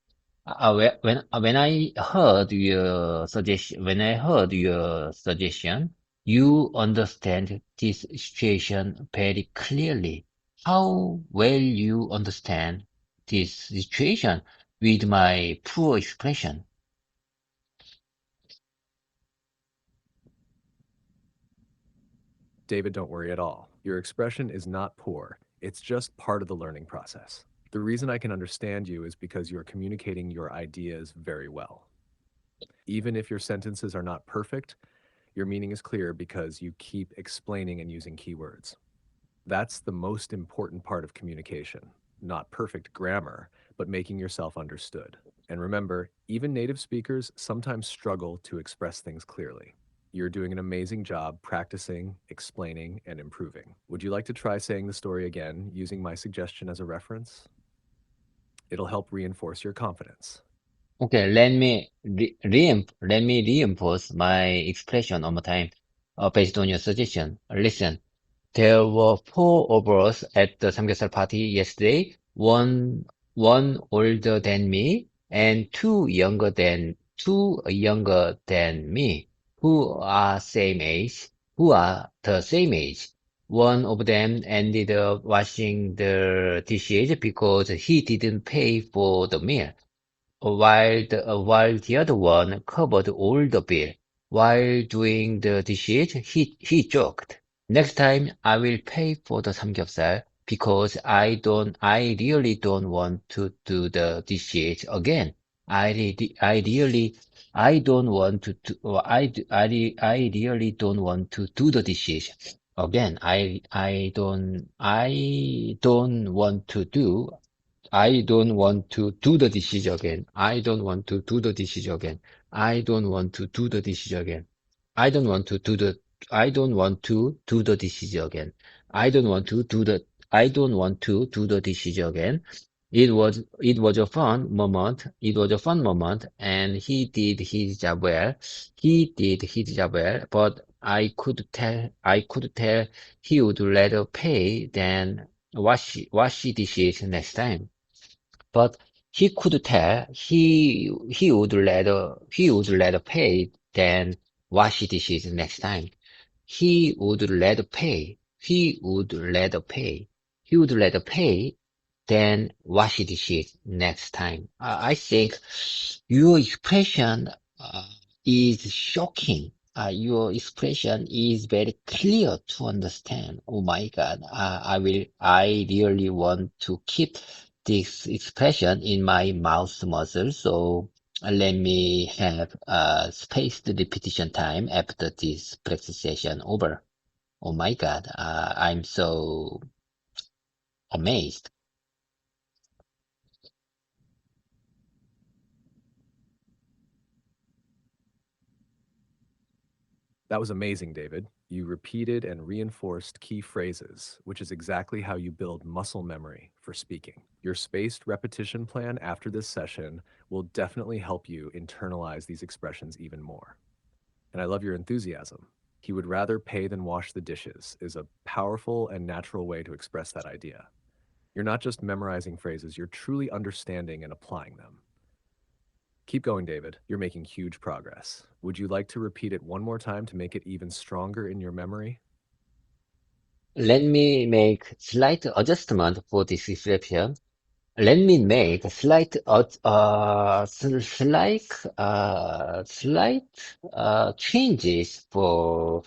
When I heard your suggestion, you understand this situation very clearly. How well you understand this situation with my poor expression. David, don't worry at all. Your expression is not poor, it's just part of the learning process. The reason I can understand you is because you're communicating your ideas very well. Even if your sentences are not perfect, your meaning is clear because you keep explaining and using keywords. That's the most important part of communication. Not perfect grammar, but making yourself understood. And remember, even native speakers sometimes struggle to express things clearly. You're doing an amazing job practicing, explaining, and improving. Would you like to try saying the story again using my suggestion as a reference? It'll help reinforce your confidence. Okay, let me reinforce my expression one more time, based on your suggestion. Listen, there were four of us at the samgyeopsal party yesterday. One older than me and two younger than me, who are the same age. One of them ended up washing the dishes because he didn't pay for the meal while the other one covered all the bill. While doing the dishes, he joked, "Next time I will pay for the samgyeopsal because I really don't want to do the dishes again. I really, I don't want to do, I really don't want to do the dishes again. I don't want to do I don't want to do the dishes again. I don't want to do the dishes again. I don't want to do the dishes again. I don't want to do the I don't want to do the dishes again. I don't want to do the I don't want to do the dishes again. It was a fun moment. It was a fun moment and he did his job well. He did his job well, but I could tell he would rather pay than wash dishes next time. But he could tell he would rather pay than wash dishes next time. He would rather pay. He would rather pay. He would rather pay than wash dishes next time. I think your expression is shocking. Your expression is very clear to understand. Oh my God. I really want to keep this expression in my mouth muscle. So let me have spaced repetition time after this practice session over. Oh my God, I'm so amazed. That was amazing, David. You repeated and reinforced key phrases, which is exactly how you build muscle memory for speaking. Your spaced repetition plan after this session will definitely help you internalize these expressions even more. And I love your enthusiasm. He would rather pay than wash the dishes is a powerful and natural way to express that idea. You're not just memorizing phrases, you're truly understanding and applying them. Keep going, David. You're making huge progress. Would you like to repeat it one more time to make it even stronger in your memory? Let me make slight adjustment for this expression. Let me make a slight changes for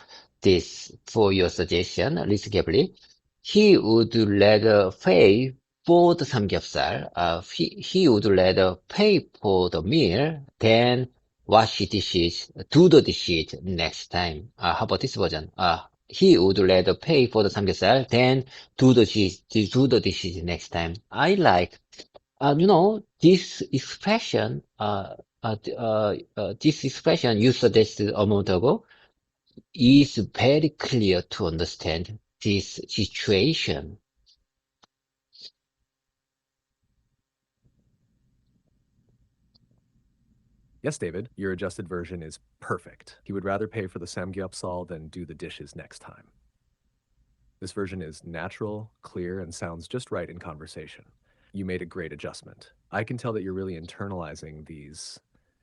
your suggestion. Listen carefully. He would rather pay for the samgyeopsal. He would rather pay for the meal than do the dishes next time. How about this version? He would rather pay for the samgyeopsal than do the dishes next time. I like this expression you suggested a moment ago is very clear to understand this situation. Yes, David, your adjusted version is perfect. He would rather pay for the samgyeopsal than do the dishes next time. This version is natural, clear, and sounds just right in conversation. You made a great adjustment. I can tell that you're really internalizing these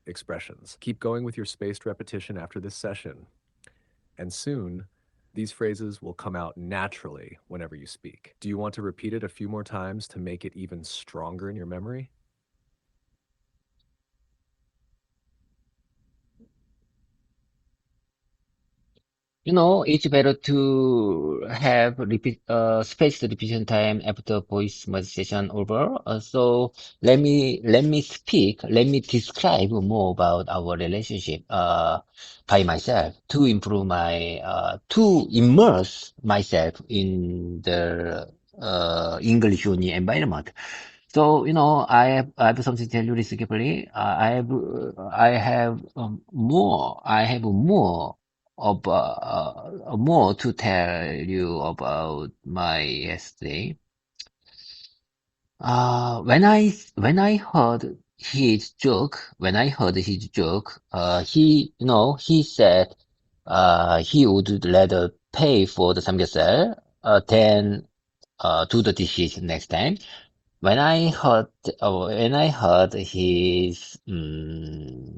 expressions. Keep going with your spaced repetition after this session, and soon these phrases will come out naturally whenever you speak. Do you want to repeat it a few more times to make it even stronger in your memory? It's better to have spaced repetition time after voice modification over. So let me describe more about our relationship by myself to immerse myself in the English uni environment. So, I have something to tell you respectively. I have more more to tell you about my yesterday. When I heard his joke, he said, he would rather pay for the samgyeopsal, than, do the dishes next time. When I heard his, when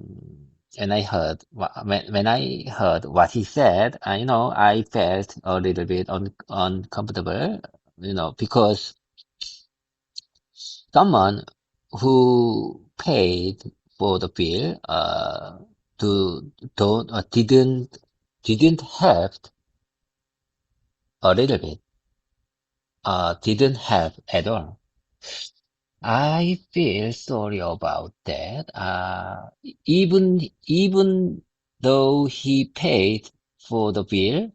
I heard what he said, I felt a little bit uncomfortable, because someone who paid for the bill, to don't didn't help a little bit, didn't help at all. I feel sorry about that. Even though he paid for the bill,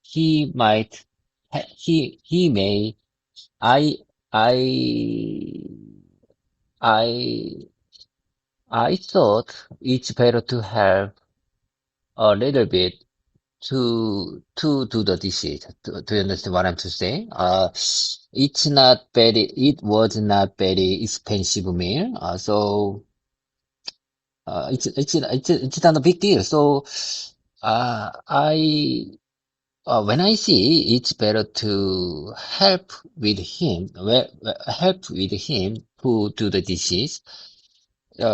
he may, I, I, I, I thought it's better to help a little bit to do the dishes. Do you understand what I'm to say? It was not very expensive meal. It's not a big deal. So, I when I see it's better to help with him to do the dishes.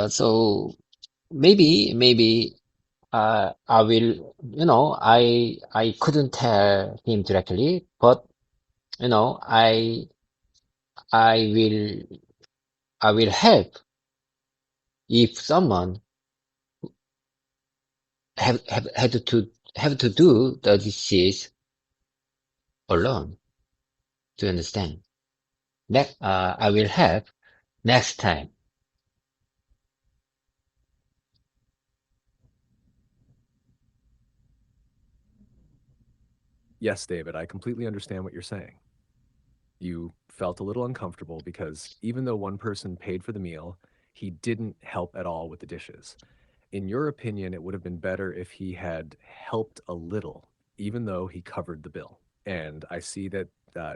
So maybe I will, I couldn't tell him directly, but you know, I will, I will help if someone have to do the dishes alone. To understand. I will help next time. Yes, David, I completely understand what you're saying. You felt a little uncomfortable because even though one person paid for the meal, he didn't help at all with the dishes. In your opinion, it would have been better if he had helped a little, even though he covered the bill. And I see that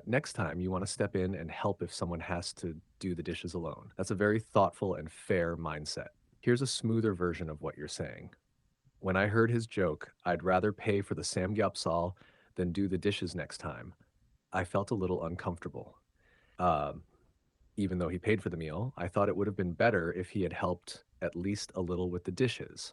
next time you want to step in and help if someone has to do the dishes alone. That's a very thoughtful and fair mindset. Here's a smoother version of what you're saying. When I heard his joke, I'd rather pay for the samgyeopsal than do the dishes next time. I felt a little uncomfortable. Um, Even though he paid for the meal, I thought it would have been better if he had helped at least a little with the dishes.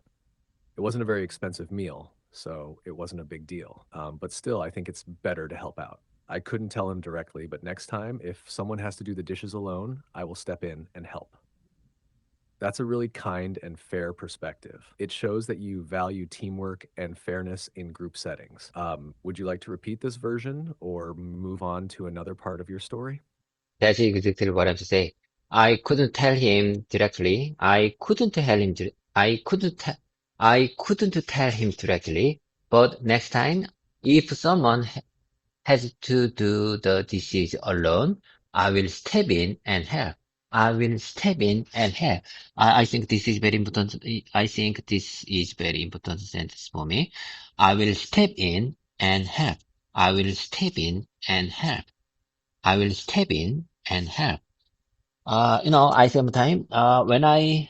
It wasn't a very expensive meal, so it wasn't a big deal. But still, I think it's better to help out. I couldn't tell him directly, but next time, if someone has to do the dishes alone, I will step in and help. That's a really kind and fair perspective. It shows that you value teamwork and fairness in group settings. Would you like to repeat this version or move on to another part of your story? That's exactly what I'm to say. I couldn't tell him directly. I couldn't tell him directly. But next time, if someone has to do the dishes alone, I will step in and help. I will step in and help. I think this is very important. I think this is very important sentence for me. I will step in and help. I will step in and help. I will step in and help. I sometimes, when I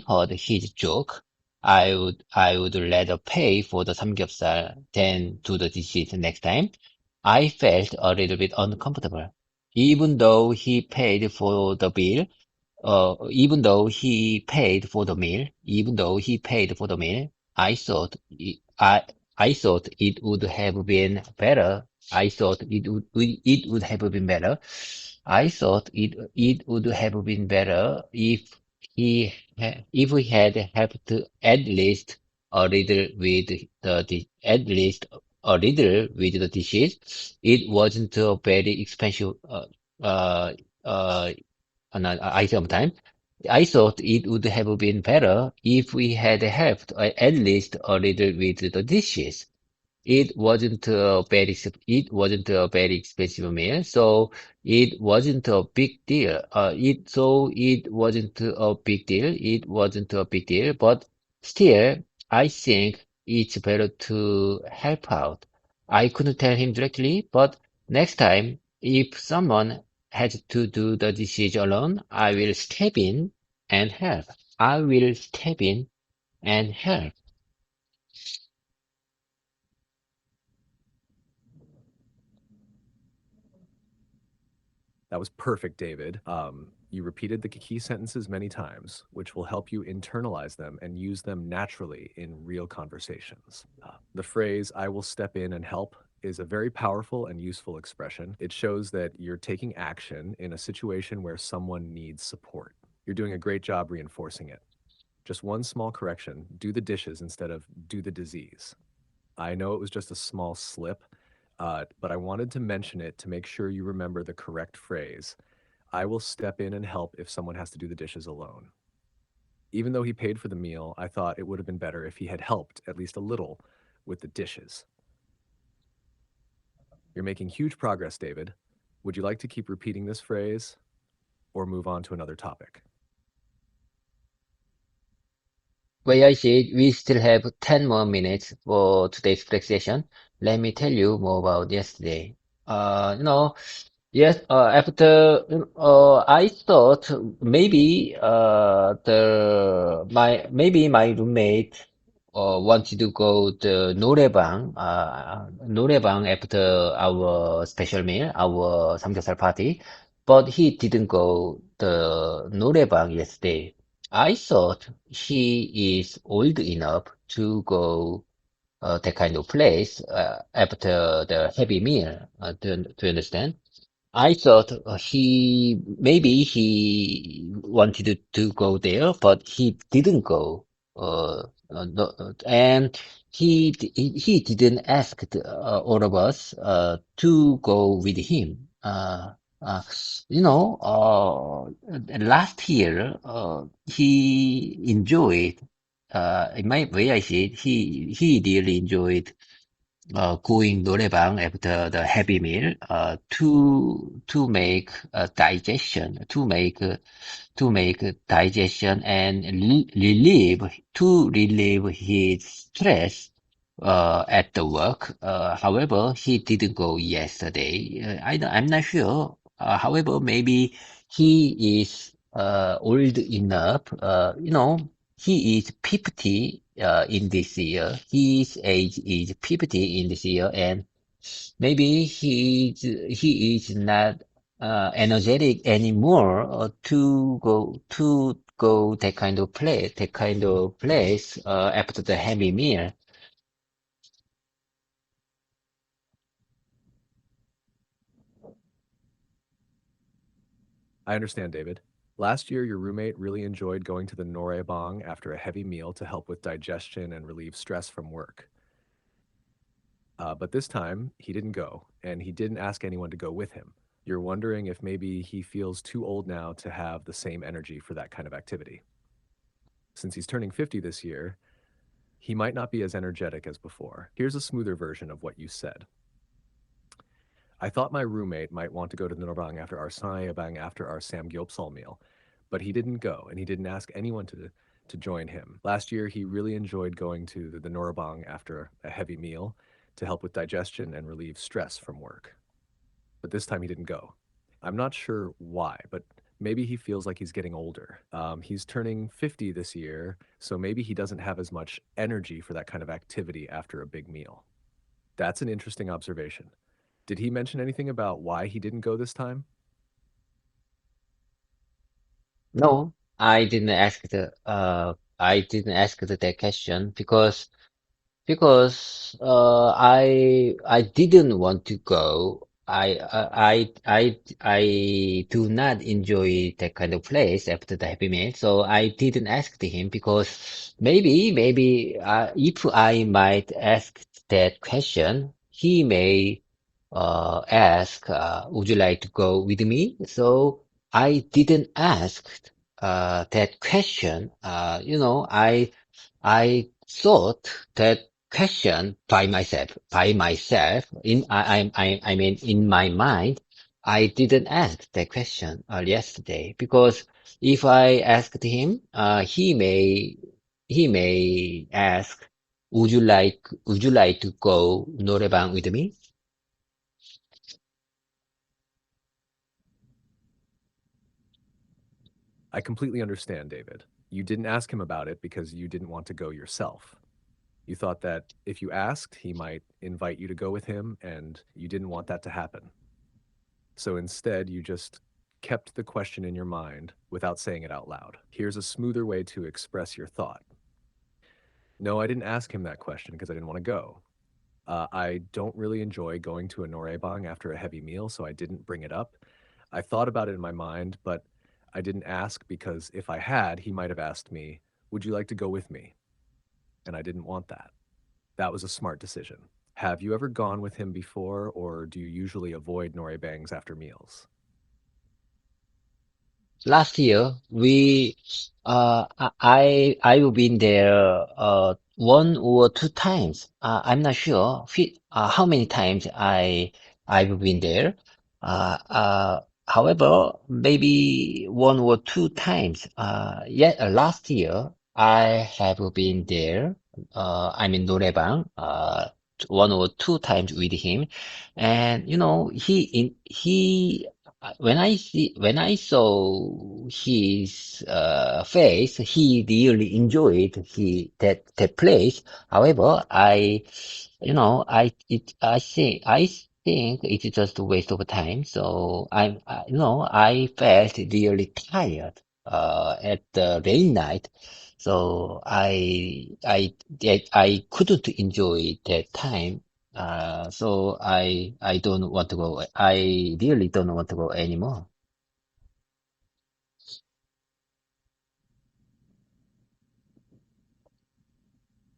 heard his joke, I would rather pay for the samgyeopsal than do the dishes next time. I felt a little bit uncomfortable. Even though he paid for the bill, even though he paid for the meal, even though he paid for the meal, I thought it would have been better. I thought it would have been better. I thought it would have been better if we had helped at least a little with at least a little with the dishes. It wasn't a very expensive, uh, uh, item time. I thought it would have been better if we had helped at least a little with the dishes. It wasn't a very expensive meal, so it wasn't a big deal. It wasn't a big deal. It wasn't a big deal, but still, I think it's better to help out. I couldn't tell him directly, but next time, if someone has to do the decision alone, I will step in and help. I will step in and help. That was perfect, David. You repeated the key sentences many times, which will help you internalize them and use them naturally in real conversations. The phrase, I will step in and help, is a very powerful and useful expression. It shows that you're taking action in a situation where someone needs support. You're doing a great job reinforcing it. Just one small correction, do the dishes instead of do the disease. I know it was just a small slip, but I wanted to mention it to make sure you remember the correct phrase. I will step in and help if someone has to do the dishes alone. Even though he paid for the meal, I thought it would have been better if he had helped at least a little with the dishes. You're making huge progress, David. Would you like to keep repeating this phrase or move on to another topic? Well, I see we still have 10 more minutes for today's break session. Let me tell you more about yesterday. You know, yes, after I thought maybe maybe my roommate wanted to go the 노래방 after our special meal, our 삼겹살 party, but he didn't go the 노래방 yesterday. I thought he is old enough to go that kind of place after the heavy meal. Do you understand? I thought maybe he wanted to go there, but he didn't go. And he didn't ask all of us to go with him. Uh, last year he enjoyed. In my way, I see it, he really enjoyed going 노래방 after the heavy meal to make digestion to make digestion and relieve his stress at the work. However, he didn't go yesterday. I'm not sure. However, maybe he is old enough. He is 50 in this year. His age is 50 in this year, and maybe he is not energetic anymore to go that kind of place after the heavy meal. I understand, David. Last year, your roommate really enjoyed going to the noraebang after a heavy meal to help with digestion and relieve stress from work. But this time, he didn't go, and he didn't ask anyone to go with him. You're wondering if maybe he feels too old now to have the same energy for that kind of activity. Since he's turning 50 this year, he might not be as energetic as before. Here's a smoother version of what you said. I thought my roommate might want to go to the Norbang after our Sanayabang after our Samgyeopsal meal, but he didn't go, and he didn't ask anyone to join him. Last year, he really enjoyed going to the Norabang after a heavy meal to help with digestion and relieve stress from work. But this time he didn't go. I'm not sure why, but maybe he feels like he's getting older. He's turning 50 this year, so maybe he doesn't have as much energy for that kind of activity after a big meal. That's an interesting observation. Did he mention anything about why he didn't go this time? No, I didn't ask that question because I didn't want to go. I do not enjoy that kind of place after the happy meal, so I didn't ask to him because maybe if I might ask that question, he may ask, would you like to go with me? So I didn't ask that question. I thought that question by myself. I mean, in my mind, I didn't ask that question yesterday because if I asked him, he may. he may ask, would you like to go 노래방 with me? I completely understand, David. You didn't ask him about it because you didn't want to go yourself. You thought that if you asked, he might invite you to go with him, and you didn't want that to happen. So instead, you just kept the question in your mind without saying it out loud. Here's a smoother way to express your thought. No, I didn't ask him that question because I didn't want to go. I don't really enjoy going to a noraebang after a heavy meal, so I didn't bring it up. I thought about it in my mind, but I didn't ask because if I had, he might have asked me, would you like to go with me? And I didn't want that. That was a smart decision. Have you ever gone with him before, or do you usually avoid noraebangs after meals? Last year, I've been there, one or two times. I'm not sure, how many times I've been there. However, maybe one or two times. Last year, I have been there. I'm in 노래방, one or two times with him. And, when I saw his face, he really enjoyed that place. However, I think it's just a waste of time. So I felt really tired at the rain night. So I couldn't enjoy that time. So I don't want to go. I really don't want to go anymore.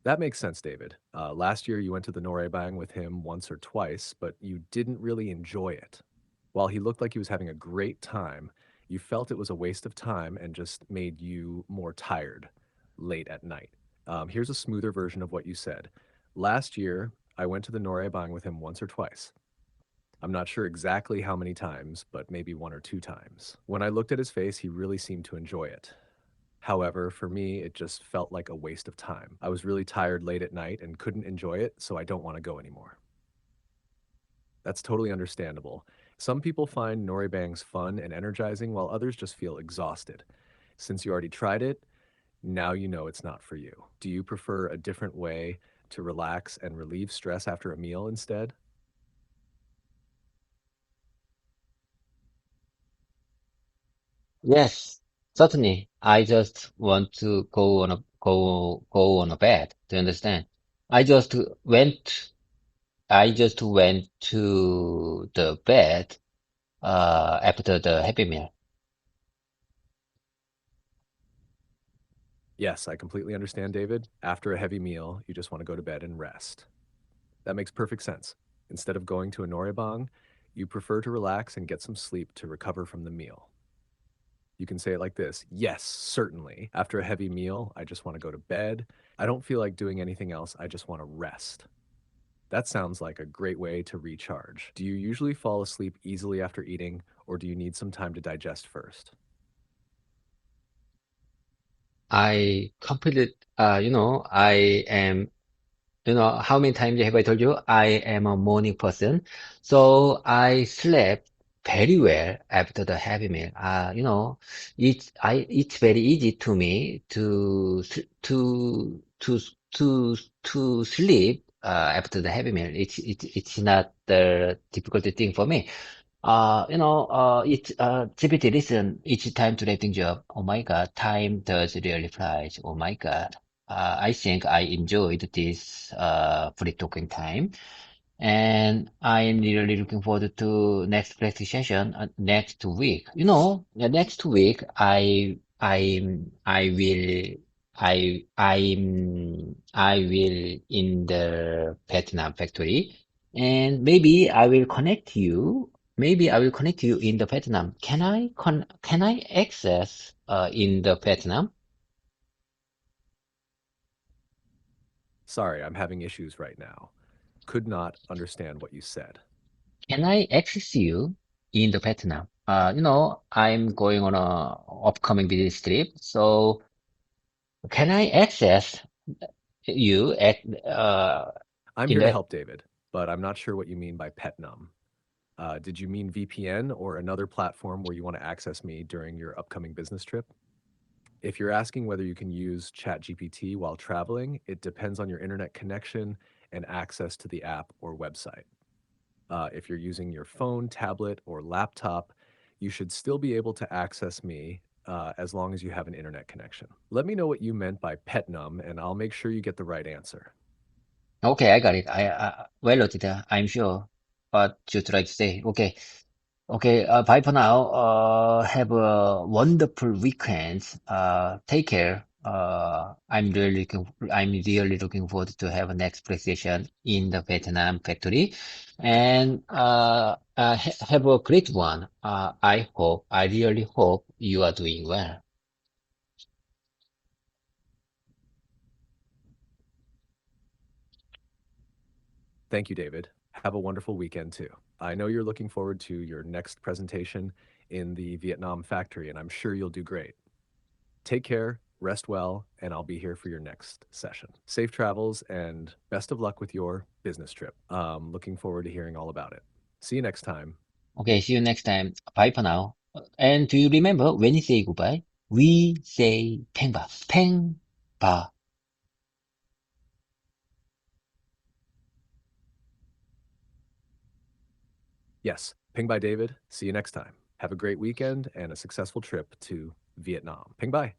That makes sense, David. Last year, you went to the noraebang with him once or twice, but you didn't really enjoy it. While he looked like he was having a great time, you felt it was a waste of time and just made you more tired late at night. Here's a smoother version of what you said. Last year, I went to the noraebang with him once or twice. I'm not sure exactly how many times, but maybe one or two times. When I looked at his face, he really seemed to enjoy it. However, for me, it just felt like a waste of time. I was really tired late at night and couldn't enjoy it, so I don't want to go anymore. That's totally understandable. Some people find Noribangs fun and energizing, while others just feel exhausted. Since you already tried it, now you know it's not for you. Do you prefer a different way to relax and relieve stress after a meal instead? Yes, certainly. I just want to go on a bed. Do you understand? I just went I just went to the bed after the Happy Meal. Yes, I completely understand, David. After a heavy meal, you just want to go to bed and rest. That makes perfect sense. Instead of going to a Noribang, you prefer to relax and get some sleep to recover from the meal. You can say it like this: yes, certainly. After a heavy meal, I just want to go to bed. I don't feel like doing anything else. I just want to rest. That sounds like a great way to recharge. Do you usually fall asleep easily after eating, or do you need some time to digest first? I completed, I am how many times have I told you I am a morning person? So I slept very well after the heavy meal. It's very easy to me to sleep after the heavy meal. It's not the difficult thing for me. GPT listen each time to rating job. Oh my God, time does really flies. Oh my God. I think I enjoyed this free talking time, and I'm really looking forward to next practice session next week. Next week I will in the Vietnam factory, and maybe I will connect you in the Vietnam. Can I access in the Vietnam? Sorry, I'm having issues right now. Could not understand what you said. Can I access you in the Vietnam? I'm going on a upcoming business trip, so Can I access you at I'm in here to the help, David, but I'm not sure what you mean by petnum. Did you mean VPN or another platform where you want to access me during your upcoming business trip? If you're asking whether you can use ChatGPT while traveling, it depends on your internet connection and access to the app or website. If you're using your phone, tablet, or laptop, you should still be able to access me as long as you have an internet connection. Let me know what you meant by petnum, and I'll make sure you get the right answer. Okay, I got it. Well noted. I'm sure what you try to say. Okay. Okay, bye for now. Have a wonderful weekend. Take care. I'm really looking forward to have a next presentation in the Vietnam factory, and have a great one. I really hope you are doing well. Thank you, David. Have a wonderful weekend too. I know you're looking forward to your next presentation in the Vietnam factory, and I'm sure you'll do great. Take care, rest well, and I'll be here for your next session. Safe travels and best of luck with your business trip. Looking forward to hearing all about it. See you next time. Okay, see you next time. Bye for now. And do you remember when we say goodbye? We say 팽바, 팽바. Yes, Ping by David. See you next time. Have a great weekend and a successful trip to Vietnam. Ping bye.